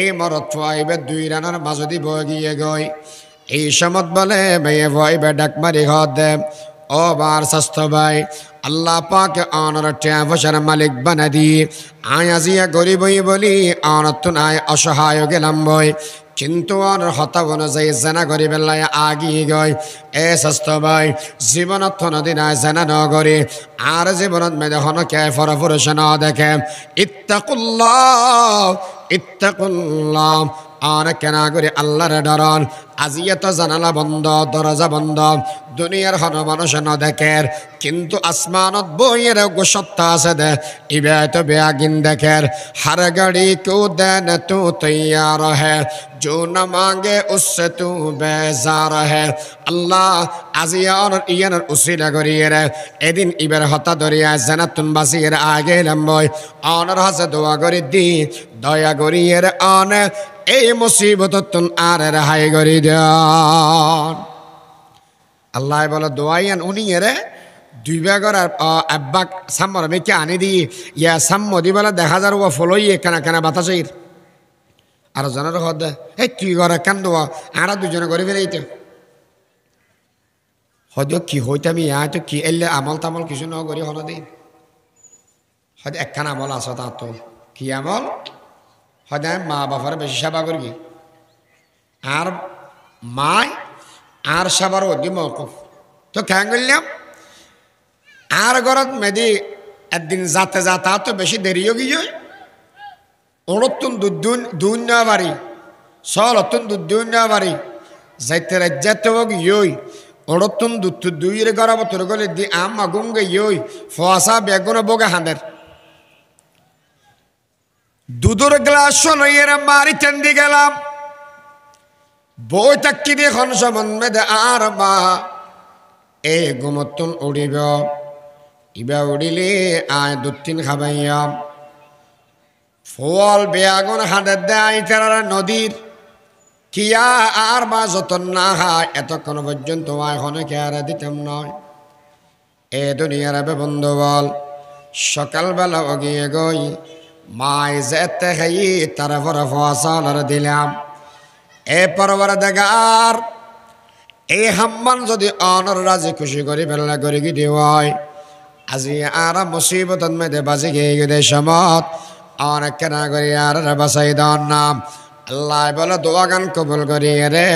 এই মরত ফুয়া ইবে 2 রানার মাঝদি বয়ে গিয়ে গই এই সমত বলে মাইয়া ফুয়া ইবে ডাক মারি ঘর দে ও বার স্বাস্থ্য ভাই আল্লাহ পাক অনর টিয়া পয়সার মালিক বানা দি আয় আজিয়া গরিবই বলি অনতুন আয় অসহায় গেলাম বই কিন্তু অনর হতা অনুযায়ী জেনা করি বেলায় আগিয়ে গয় এ স্বাস্থ্য ভাই জীবনত নদী নাই জেনা নগরী আর জীবনত মেয়ে হন কে ফরফুরস ন দেখে ইত্তাকুল্লাহ ইত্তাকুল্লাহ আর কেনা করে আল্লাহর ডরন আজিয়া তো জানালা বন্ধ দরজা বন্ধ দুনিয়ার হন মানুষ ন দেখে কিন্তু আসমানত বইয়ের সত্তা আছে দে ইবে তো বেআগিন দেখের हर घड़ी को देन तू तैयार है जो न मांगे उससे तू बेजार है अल्लाह আজিয়ার ইয়ার উসিলা করিয়ে এদিন ইবের হতা দরিয়া জানাতুন বাসির আগে লম্বই অনর হাসে দোয়া করি দি দয়া করিয়ে অন এই মুসিবত তুন আর রেহাই করি দেন আল্লাহ বলে দোয়াইয়ান উনি রে 2 বাগর আর আব্বাক সাম্মর মেকে আনি দি ইয়া সাম্ম দি বলে দেখা যার ও ফলই কেনা কেনা বাতাসের আর জনের হদ এই তুই ঘরে কেন দোয়া আর দুজনে করে ফেরাইতে হয়তো কি হইতে আমি ইয়া তো কি এলে আমল তামল কিছু ন করি হন দিন হয়তো একখান আমল আছে তা তো কি আমল হয়তো মা বাবার বেশি সেবা করবি আর মায় আর সেবার অধি মৌকুফ তো কেন করলাম আর ঘরত মেদি একদিন যাতে যাতা তো বেশি দেরিও গিয়ে ওরতুন দুন নেওয়া বাড়ি সলতুন দুন নেওয়া বাড়ি যাইতে রাজ্যাতে হোক ইয়ই ওরতুন দুইয়ের গড়া বতর গলে দি আম আগুঙ্গে ইয়ই ফসা বেগুন বগে হাঁদের দুধুর গ্লাস লইয়ের মারি টেন্দি গেলাম বই তাক্কি দিয়ে খন সমন মেদে আর মা এ গুমতুন উড়িব ইবা উড়িলে আয় 2-3 খাবাইয়াম ফল বেয়াগুন হাঁদের দেয় তারা নদীর কিয়া আর বা যতন না খায় এতক্ষণ পর্যন্ত এখন কে আর দিতাম নয় এ দুনিয়ার বন্ধু বল সকালবেলা অগিয়ে গই মায় যেতে খাই তার পরে ফসল দিলাম এ পরবার দেখার এই হাম্মান যদি অনর রাজি খুশি করি ফেললে করি গিয়ে হয় আজি আর মুসিবত মেদে বাজি গিয়ে গেলে সমত অনেক কেনা করি আর বাসাই দন নাম আল্লাহ বলে দোয়া গান কবুল করিয়ে রে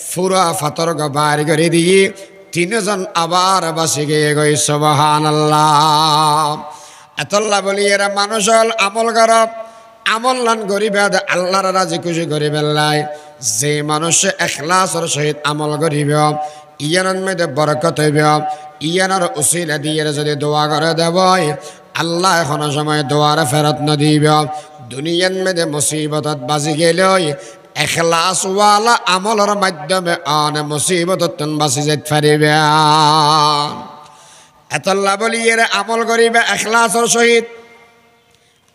ফুরা ফাতর বাড়ি করে দিয়ে 3 জন আবার বাসি গিয়ে গই সুবহানাল্লাহ এতল্লা বলি এরা মানুষ আমল কর আমল লান গরিব আল্লাহর রাজি খুশি করি বেল্লাই যে মানুষ এখলাসের সহিত আমল করিব ইয়ানোর মেয়েদের বরকত হইব ইয়ানোর উসিলা দিয়ে যদি দোয়া করে দেব আল্লাহ এখনো সময় দোয়ার ফেরত ন দিব দুনিয়ার মেয়েদের মুসিবতত বাজি গেলেই এখলাসওয়ালা আমলের মাধ্যমে অন মুসিবতত বাঁচি যেতে পারিবে এতল্লা বলি এর আমল করিবে এখলাসের সহিত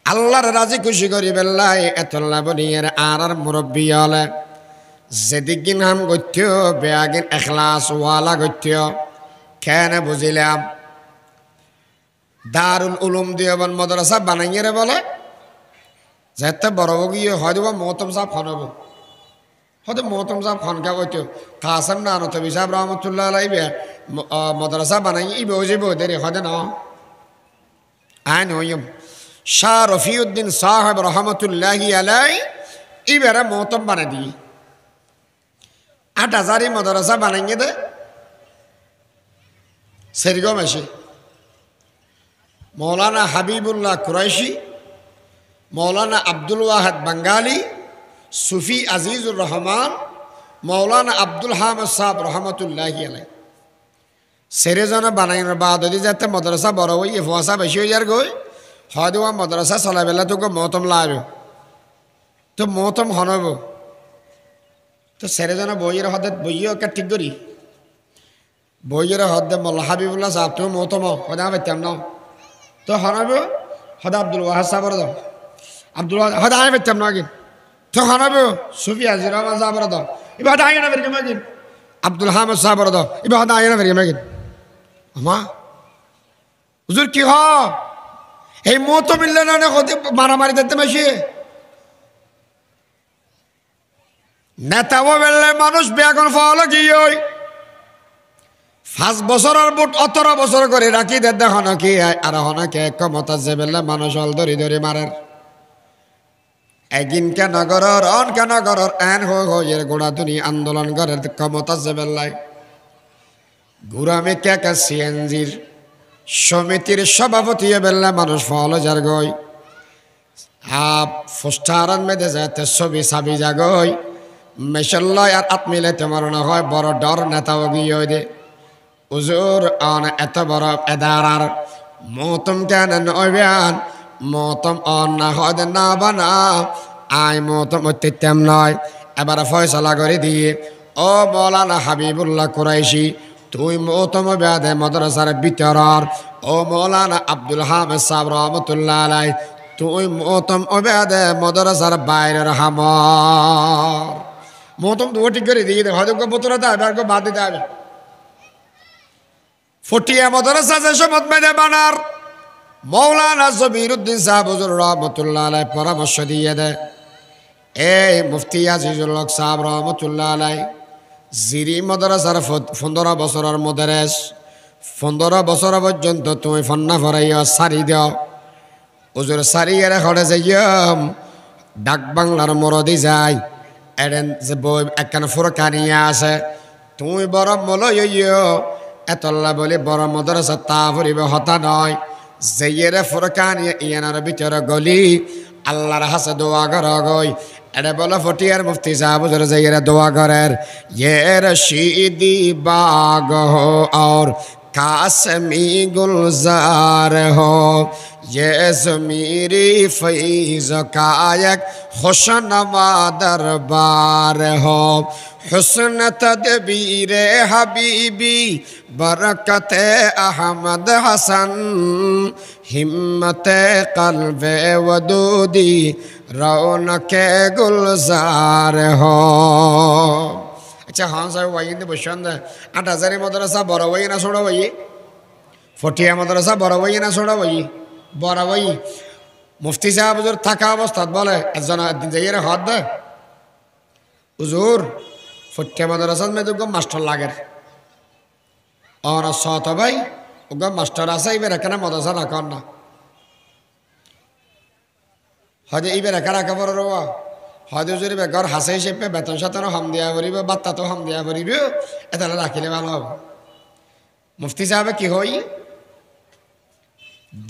আল্লাহর রাজি খুশি করিবে লাই এতল্লা বলি এর আর মুরব্বী হলে যেদিন হাম গত্য বেয়াগিন এখলাসওয়ালা গত্য কেন বুঝিলাম দারুল উলুম দেওবন্দ মাদ্রাসা বানাইয়ে বলে যেতে বড় গিয়ে হয়তো বা মহতম সাহেব খনব হয়তো মহতম সাহেব খনকা কইতো কাসম না নতবি সাহেব রহমতুল্লাহ আলাইবে মাদ্রাসা বানাই ইবে ওজিব দেরি হয়তো না আইন হইম শাহ রফিউদ্দিন সাহেব রহমতুল্লাহি আলাই ইবেরা মহতম বানাই দিই 8,000 মাদ্রাসা বানাইয়ে দে সেরগম এসে मौलाना हबीबुल्लाह कुरैशी मौलाना अब्दुल वाहिद बंगाली सूफी अजीज़ुर रहमान मौलाना अब्दुल हामिद साहब रहमतुल्लाहि अलैह सेरे जना बनाइन बाद दी जाते मदरसा बड़ हुई फसा बेसि हो जार गई হয়তো মাদ্রাসা চলাই পেলে তোকে মহতম লাগবে তো মহতম হনব তো ছেলেজনে বইয়ের হদে বইও কে ঠিক করি বইয়ের হদে মোল্লা হাবিবুল্লাহ সাহেব তুমি মহতম হদা পাইতাম না তো হনব হদা আব্দুল ওয়াহাদ সাহেবর দাও আব্দুল ওয়াহাদ হদা আয় পাইতাম না কিন তো হনব সুফি আজির রহমান সাহেবর দাও এবার হদা আয় না ফেরকে মাগিন আব্দুল হামিদ সাহেবর দাও এবার হদা আয় না ফেরকে মাগিন আমা হুজুর কি হ এই মতো মিললে না মারামারি দেখতে বেশি নেতাও বেললে মানুষ বেগুন ফল গিয়ে 5 বছরের বুট 18 বছর করে রাখি দে হন কি আর হন কে ক্ষমতা যে বেললে মানুষ হল ধরি ধরি মারের একদিন কেন গরর অন কেন গরর এন এর গোড়া দুনি আন্দোলন করার ক্ষমতা যে বেললাই ঘুরামে কে কে সিএনজির সমিতির সভাপতি বেললে মানুষ ফল যার গই ফুস্টারান মেদে যাতে ছবি সাবি জাগই মেশাল্লাহ আর আত্মিলে তোমার না হয় বড় ডর নেতাও গিয়ে দে উজুর অন এত বড় এদারার মতম কেন নয়বান মতম অন না হয় না বানা আই মতম অত্যম নয় এবার ফয়সলা করে দিয়ে ও মৌলানা হাবিবুল্লাহ কুরাইশি তুই মতম ব্যাধে মাদ্রাসার ভিতর ও মৌলানা আব্দুল হামিদ সাহেব রহমতুল্লাহ আলাই তুই মতম অব্যাধে মাদ্রাসার বাইরের হামর মতম তো ঠিক করে দিয়ে দে হয়তো বোতলাতে হবে আর বাদ দিতে হবে ফটিয়া মাদ্রাসা যে সমত মেদে বানার মৌলানা জবিরউদ্দিন সাহেব হুজুর রহমতুল্লাহ আলাই পরামর্শ দিয়ে দে এই মুফতি আজিজুল হক সাহেব রহমতুল্লাহ আলাই জিরি মাদ্রাসার 15 বছরের মদরেস 15 বছর পর্যন্ত তুমি ফন্না ফরাইয়া সারি দাও হুজুর সারিয়ে রেখে যাইম ডাক বাংলার মরদি যায় এডেন যে বই একখানে ফুরকানিয়া আছে তুমি বড় মলইয় এতল্লা বলি বড় মাদ্রাসা তা ফুরিবে হতা নয় যেয়েরে ফুরকানিয়া ইয়ানার ভিতরে গলি আল্লাহর হাসে দোয়া কর গই এডে বলো ফটিয়ার মুফতি সাহেব হুজুর যেয়েরে দোয়া করের ইয়ে রশিদি বাগ হো और कासमी गुलजार हो ये ज़मीरी फैज़ कायक खुशनवा दरबार हो हुस्न तदबीर हबीबी बरकत अहमद हसन हिम्मत क़ल्ब वदूदी रौनक गुलजार हो अच्छा हाँ साहब वही ने बशंद 8000 मदरसा बड़ वही ना छोड़ा वही फटिया मदरसा बड़ वही ना छोड़ा वही बड़ वही मुफ्ती साहब हुजूर थका अवस्था बोले একজন যাইরে হাত দে হুজুর ফটিয়া মদরসা মে তো মাস্টার লাগে আর সাত ভাই ওগা মাস্টার আছে ইবে রাখনা মদরসা রাখন না হজে ইবে রাখা খবর রওয়া হয়তো যদি ঘর হাসে হিসেবে বেতন সাতনও হাম দিয়া করিব বাত্তা তো হাম দিয়া করিব এটা রাখিলে ভালো হবে মুফতি সাহেব কি হই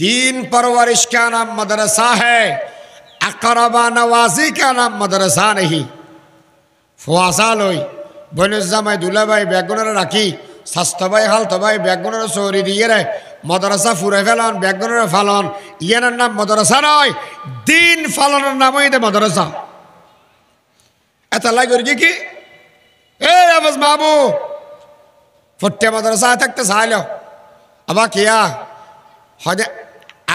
दीन परवरिश का नाम मदरसा है अकरबा नवाजी का नाम मदरसा नहीं फुआसा लोई बनुजामाय दुलाबाई बेगुनर राखी सस्तबाई हालतबाई बेगुनर सौरी दिए रे मदरसा फुरे फेलन बेगुनर फालन ইয়ার নাম मदरसा नय दीन फालনের নামই দে मदरसा এটা লাগি কি এই আবাস বাবু ফট্টে মাদ্রাসা থাকতে চাইলো আবা কিয়া হদে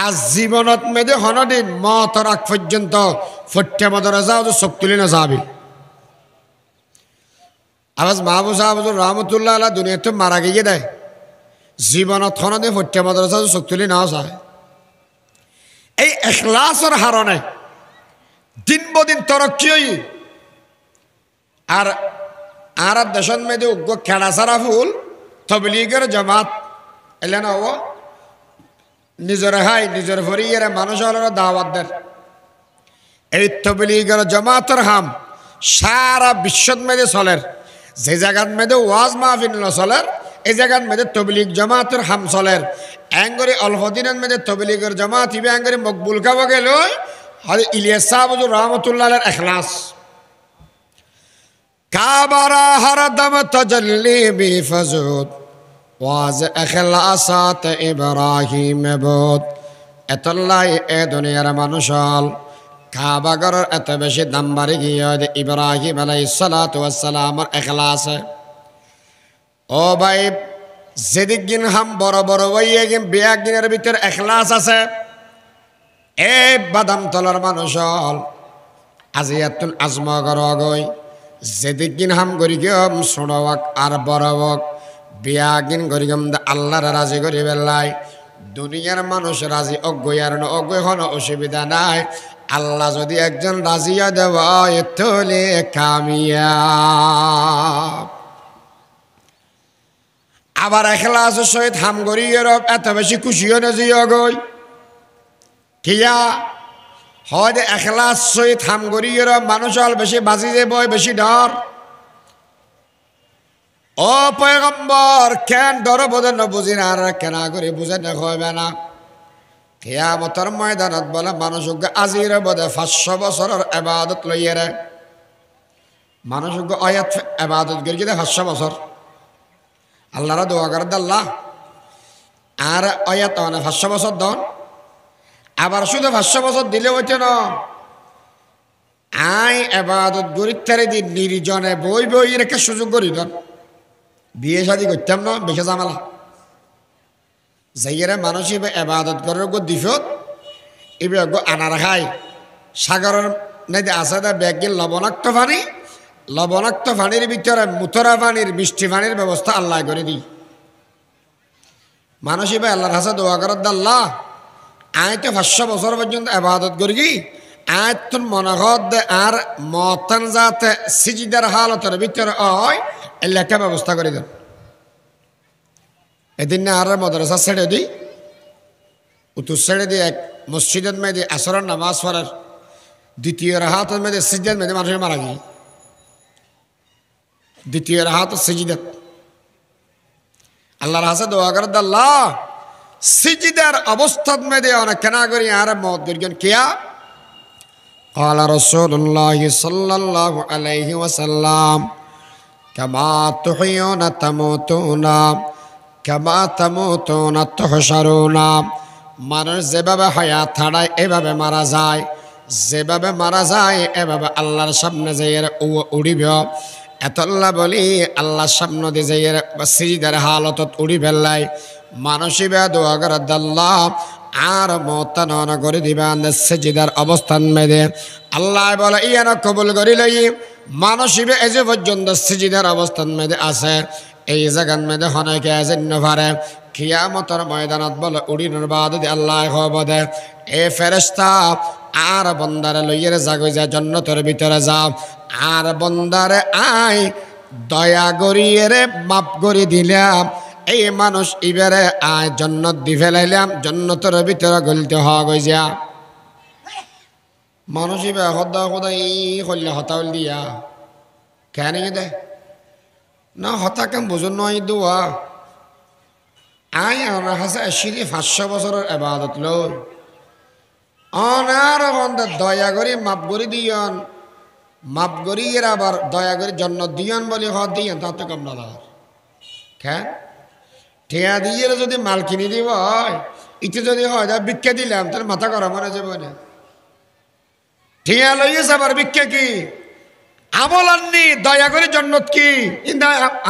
আজীবনত মেদে হনদিন মত রাখ পর্যন্ত ফট্টে মাদ্রাসা তো শক্তিলি না যাবে আবাস বাবু সাহেব রহমতুল্লাহ আলাইহি দুনিয়াতে মারা গিয়ে দেয় জীবনত হনদে ফট্টে মাদ্রাসা তো শক্তিলি না যায় এই ইখলাসের হারণে দিন বদিন তরক্কি হই আর আর দেশন মেদে উগ্র খেলা সারা ফুল তবলিগের জামাত এলেন ও নিজের হাই নিজের ভরিয়ের মানুষের দাওয়াত দেন এই তবলিগের জামাতের হাম সারা বিশ্বত মেদে চলের যে জায়গাত মেদে ওয়াজ মাহফিল ন চলের এই জায়গাত মেদে তবলিগ জামাতের হাম চলের এঙ্গরি অল্প দিনের মেদে তবলিগের জামাত ইবে এঙ্গরি মকবুল খাব গেল হযরত ইলিয়াস সাহেব রহমাতুল্লাহ আলাইহির ইখলাস काबरा हर दम तजल्ली भी फजूद वाज अखलासात इब्राहिम बहुत এতল্লাই এ দুনিয়ার মানুষ হল কাবাগরের এত বেশি দাম বাড়ি গিয়ে ইব্রাহিম আলাইহিস সালাতু ওয়াস সালামের এখলাস ও ভাই যেদিক গিন হাম বড় বড় বইয়ে গিন বিয়া গিনের ভিতর এখলাস আছে এ বাদাম তলার মানুষ হল আজিয়াতুন আজমগর গই যেদিক গিন হাম গরি গম সোড়াক আর বড়ক বিয়া গিন গরি গম আল্লাহর রাজি করি বেলাই দুনিয়ার মানুষ রাজি অজ্ঞ আর অজ্ঞ কোনো অসুবিধা নাই আল্লাহ যদি একজন রাজিয়া দেওয়া তাহলে কামিয়াব আবার এখলাসের সহিত হাম গরি এত বেশি খুশিও না যে অগই কিয়া হয় এখলাস সহিত হাম গরি মানুষ হল বেশি বাজি যাব বেশি ডর ও পয়গম্বর কেন ডর বোঝেন না বুঝি না আর কেনা করে বুঝেন না হইবে না কিয়ামতের ময়দানত বলে মানুষ আজির বোধে 500 বছরের ইবাদত লইয়ে রে মানুষ আয়াত ইবাদত করি 500 বছর আল্লাহর দোয়া করে আল্লাহ আর আয়াত মানে 500 বছর দন আবার শুধু 500 বছর দিলে হইতে না আই ইবাদত গরিতারে দিন নির্জনে বই বই রেখে সুযোগ করি দন বিয়ে শাদী করতাম না বেশি ঝামেলা যাইয়েরা মানুষ এবার ইবাদত করার গো দিফত এবার গো আনার খায় সাগরের নদী আছে দা ব্যাগিল লবণাক্ত পানির ভিতরে মুতরা পানির মিষ্টি পানির ব্যবস্থা আল্লাহ করে দিই মানুষ এবার আল্লাহর হাসা দোয়া করার আল্লাহ আয় তো 500 বছর পর্যন্ত ইবাদত করি আয় তোর মনে হদ আর মতন যাতে সিজদার হালতের ভিতরে হয় এলাকা ব্যবস্থা করে দেন এদিন না আর মাদ্রাসা ছেড়ে দিই উত্তর ছেড়ে দিয়ে এক মসজিদের মেয়েদের আসরের নামাজ পড়ার দ্বিতীয় রাহাতের মেয়েদের সিজদার মেয়েদের মানুষের মারা গিয়ে দ্বিতীয় রাহাত সিজদাত আল্লাহর হাসে দোয়া করে আল্লাহ সিজদার অবস্থাত মেয়েদের অনেক কেনা করি আর মত করিলেন কিয়া قال رسول الله صلى الله عليه وسلم كما تحيون تموتون كما تموتون تحشرون মানুষ যেভাবে হায়াত ছাড়ায় এভাবে মারা যায় যেভাবে মারা যায় এভাবে আল্লাহর সামনে যাইয়ে উড়িব এতল্লা বলি আল্লাহর সামনে দিয়ে যাইয়ে সিজদার হালতত উড়ি ফেললাই মানুষই দোয়া করে আল্লাহ আর মতান করে দিবেন সিজদার অবস্থান মেদে আল্লাহ বলে ইয়ান কবুল করি লই মানুষই এই যে পর্যন্ত সিজদার অবস্থান মেদে আছে এই জায়গার মেদে হনকে জান্ন পারে কিয়ামতের ময়দানত বলে উড়িনোর বাদ দি আল্লাহ খবদে এ ফেরেশতা আর বন্দারে লইয়ের জাগই যা জান্নাতের ভিতরে যাও আর বন্দারে আয় দয়া করিয়ে রে মাফ করে দিলাম এই মানুষ ইবারে আয় জান্নাত দি ফেলাইলাম জান্নাতের ভিতরে গলতে হওয়া গই যা মানুষ ইবা খোদা খোদা এই কইলে হতাউল দিয়া কেন দে না হতা কেন বুঝুন নয় দোয়া আয় আমার হাসে সিঁড়ি 500 বছরের ইবাদত লই অনার বন্ধা দয়া করে মাপ করে দিয়ন মাপ করি এর আবার দয়া করে জন্য দিয়ন বলে হ দিয়ন তা তো কম না লাগার কেন ঠেয়া দিয়ে যদি মাল কিনে দিব হয় ইতে যদি হয় যা ভিক্ষা দিলাম তাহলে মাথা করা মনে যাবে না ঠেয়া লইয়েছে আবার ভিক্ষা কি আমল আননি দয়া করে জন্নত কি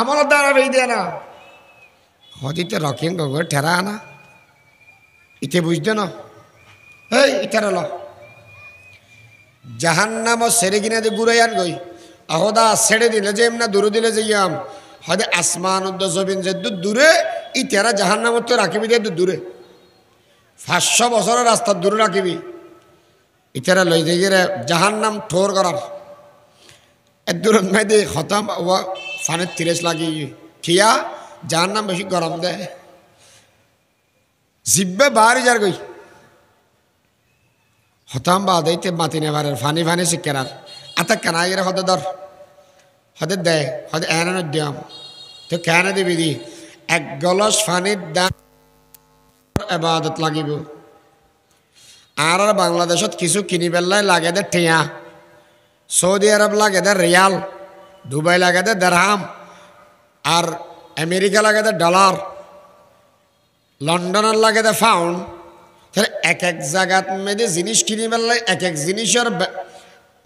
আমলের দ্বারা বেই দেয় না হদিতে রকিং গগর ঠেরা আনা ইতে বুঝতে না এই ইটার ল জাহান্নাম সেরে কিনা দিয়ে ঘুরাইয়ান গই আহদা ছেড়ে দিলে যে এমনা দূরে দিলে যে ইয়াম হদে আসমান উদ্দ জবিন যে দূরে ইতারা জাহান্নাম তো রাখিবি দিয়ে দূরে 500 বছরের রাস্তা দূরে রাখিবি ইতারা লই দিয়ে জাহান্নাম ঠোর করার এর দূরত মেয়েদে খতাম ফানের তিরেস লাগি খিয়া জাহান্নাম বেশি গরম দেয় জিব্বে বাহারি যার গই হতাম বা দেইতে মাতি নেবারের ফানি ফানি শিক্ষার আতা কেনা গেলে হতে ধর হতে দেয় হতে এনে দিয়াম তো কেন দিবি দি 1 গলস ফানির দাম ইবাদত লাগিব আর বাংলাদেশত কিছু কিনি পেলাই লাগে দে টিয়া সৌদি আরব লাগে দে রিয়াল দুবাই লাগে দে দিরহাম আর আমেরিকা লাগে দে ডলার লন্ডনের লাগে দে পাউন্ড তাহলে এক এক জায়গাত মেয়েদের জিনিস কিনি পেলে এক এক জিনিসের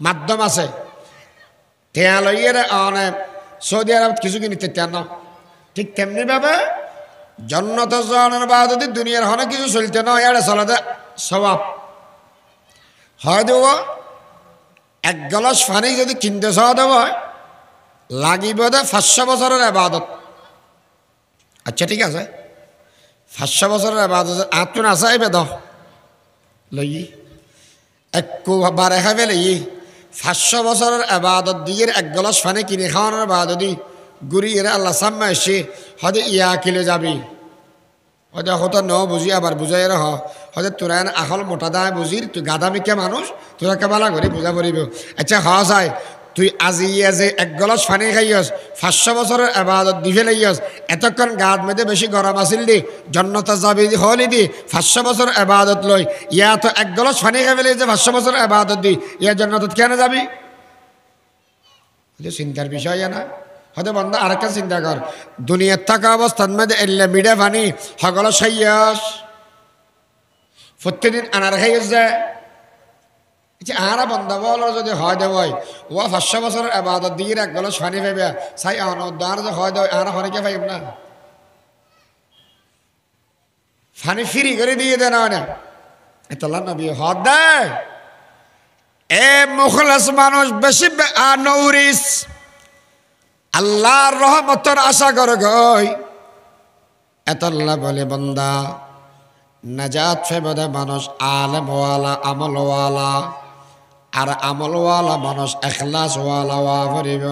মাধ্যম আছে। টেয়া লইয়ের অনেক সৌদি আরব কিছু কিনিতে তেন ঠিক তেমনি ভাবে জন্নত জনের বা যদি দুনিয়ার অনেক কিছু চলতে নয় এটা চলাতে স্বভাব হয় দেব। এক গ্লাস পানি যদি কিনতে চাওয়া দেব লাগিব দে 500 বছরের আবাদত। আচ্ছা ঠিক আছে, 500 বছরের আবাদত আতুন আসাই বেদ লই একটু বারে খাবে লই 500 বছরের আবাদত দিয়ে এক গ্লাস পানি কিনে খাওয়ানোর বাদদি গুড়ি এরা আল্লাহ সামনে এসে হয়তো ইয়া কিলে যাবি হয়তো হতো ন বুঝি আবার বুঝাই হ হয়তো তোরা আহল মোটা দায় বুঝির তুই গাদা মিকে মানুষ তোরা কেবালা করে বুঝা পড়িব। আচ্ছা হ চাই তুই আজি যে এক গ্লাস পানি খাইয়স 500 বছরের আবাদত দি ফেলাইয়স এতক্ষণ গাদ মেদে বেশি গরম আসিল দি জন্নতে যাবি হলি দি 500 বছর আবাদত লই ইয়া তো এক গ্লাস পানি খাই ফেলে যে 500 বছর আবাদত দি ইয়া জন্নতত কেন যাবি? চিন্তার বিষয় না হয়তো বন্ধা আরেকটা চিন্তা কর দুনিয়ার থাকা অবস্থান মধ্যে এলে মিডে পানি সকল সাইয়াস প্রত্যেকদিন আনার খাইয়াস যায় আরা বন্ধা বল যদি হয় দেব ও 500 বছরের আবাদত দিয়ে এক গ্লাস পানি পাইবে চাই আর যে হয় দেয় আর হরেকে পাইব না পানি ফ্রি করে দিয়ে দেয় না এতলা নবী হদ দেয় এ মুখলাস মানুষ বেশি নৌরিস আল্লাহর রহমতের আশা করে গই এতল্লা বলে বন্দা নাজাত ফেবদে মানুষ আলেমওয়ালা আমলওয়ালা আর আমলওয়ালা মানুষ এখলাসওয়ালা ওয়া করিব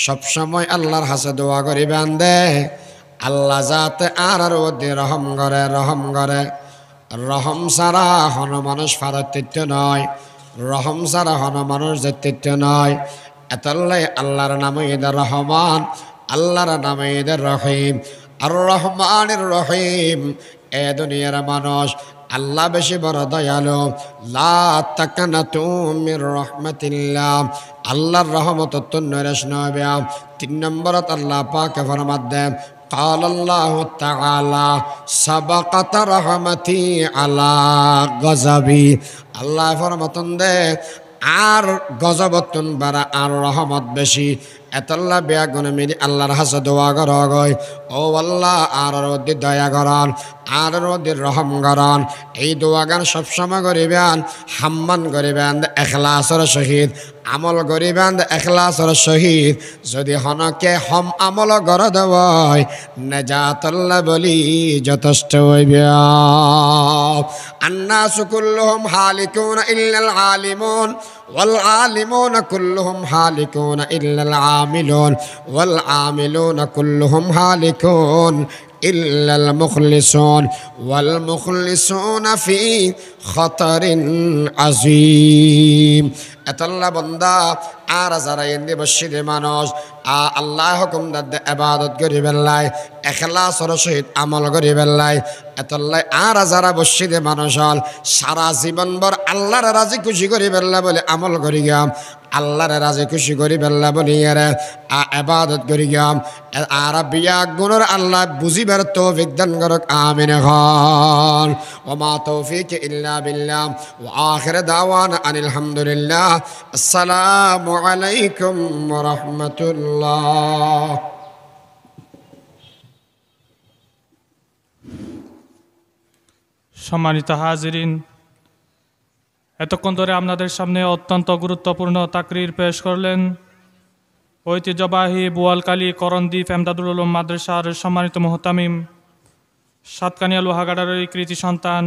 সবসময় আল্লাহর হাসে দোয়া করিবেন দে আল্লাহ যাতে আর ওদের রহম করে রহম সারা হন মানুষ ফারতিত্ব নয় রহম সারা হন মানুষ যেতিত্ব নয় এতল্লাই আল্লাহর নামে ঈদের রহমান আল্লাহর নামে ঈদের রহিম আর রহমানের রহিম এ দুনিয়ার মানুষ আল্লাহ বেশি বড় দয়ালু লা তাকানাতু মির রাহমাতিল্লাহ আল্লাহর রহমত তো নরেশ নবে 3 নম্বরত আল্লাহ পাক ফরমাত দেন قال الله تعالى سبقت رحمتي على غضبي আল্লাহ ফরমাতন দে আর গজবতন বারা আর রহমত বেশি এতল্লা বেয়াগুনে মিলি আল্লাহর হাসে দোয়া গয় ও আল্লাহ আর রোদি দয়া করান আর রোদির রহম করান এই দোয়া গান সবসময় করিবেন হাম্মান করিবেন এখলাসের সহিত আমল করিবেন এখলাসের সহিত যদি হনকে হম আমল করে দেওয়ায় নেজাতল্লা বলি যথেষ্ট হইবে আন্নাসু কুল্লুহুম হালিকুন ইল্লাল আলিমুন ওয়াল আলিমুন কুল্লুহুম হালিকুন ইল্লাল আমিলুন ওয়াল আমিলুন কুল্লুহুম হালিকুন ইল্লাল মুখলিসুন ওয়াল মুখলিসুনা ফি খতরিন আযীম এতল্লা বন্দা আর যারা এন্দি বসিরে মানুষ আল্লাহ হুকুম দে ইবাদত করি বেল্লাই ইখলাসের সহিত আমল করি বেল্লাই এতল্লাই আর যারা বসিরে মানুষ হল সারা জীবন ভর আল্লাহর রাজি খুশি করি বেল্লা বলে আমল করি গিয়াম আল্লাহর রাজি খুশি করি বেল্লা বলি এরে ইবাদত করি গিয়াম আর বিয়া গুণর আল্লাহ বুঝিবার তৌফিক দান করুক আমিন খান ওয়া মা তৌফিক ইল্লা বিল্লাহ ওয়া আখির দাওয়ানা আনিল হামদুলিল্লাহ আসসালামু আলাইকুম ওয়া রাহমাতুল্লাহ। সম্মানিত হাজিরিন, এতক্ষণ ধরে আপনাদের সামনে অত্যন্ত গুরুত্বপূর্ণ তাকরির পেশ করলেন ঐতিহ্যবাহী বোয়ালকালী করণদ্বীপ এমদাদুল উলুম মাদ্রাসার সম্মানিত মুহতামিম সাতকানিয়া লোহাগাড়ার কৃতি সন্তান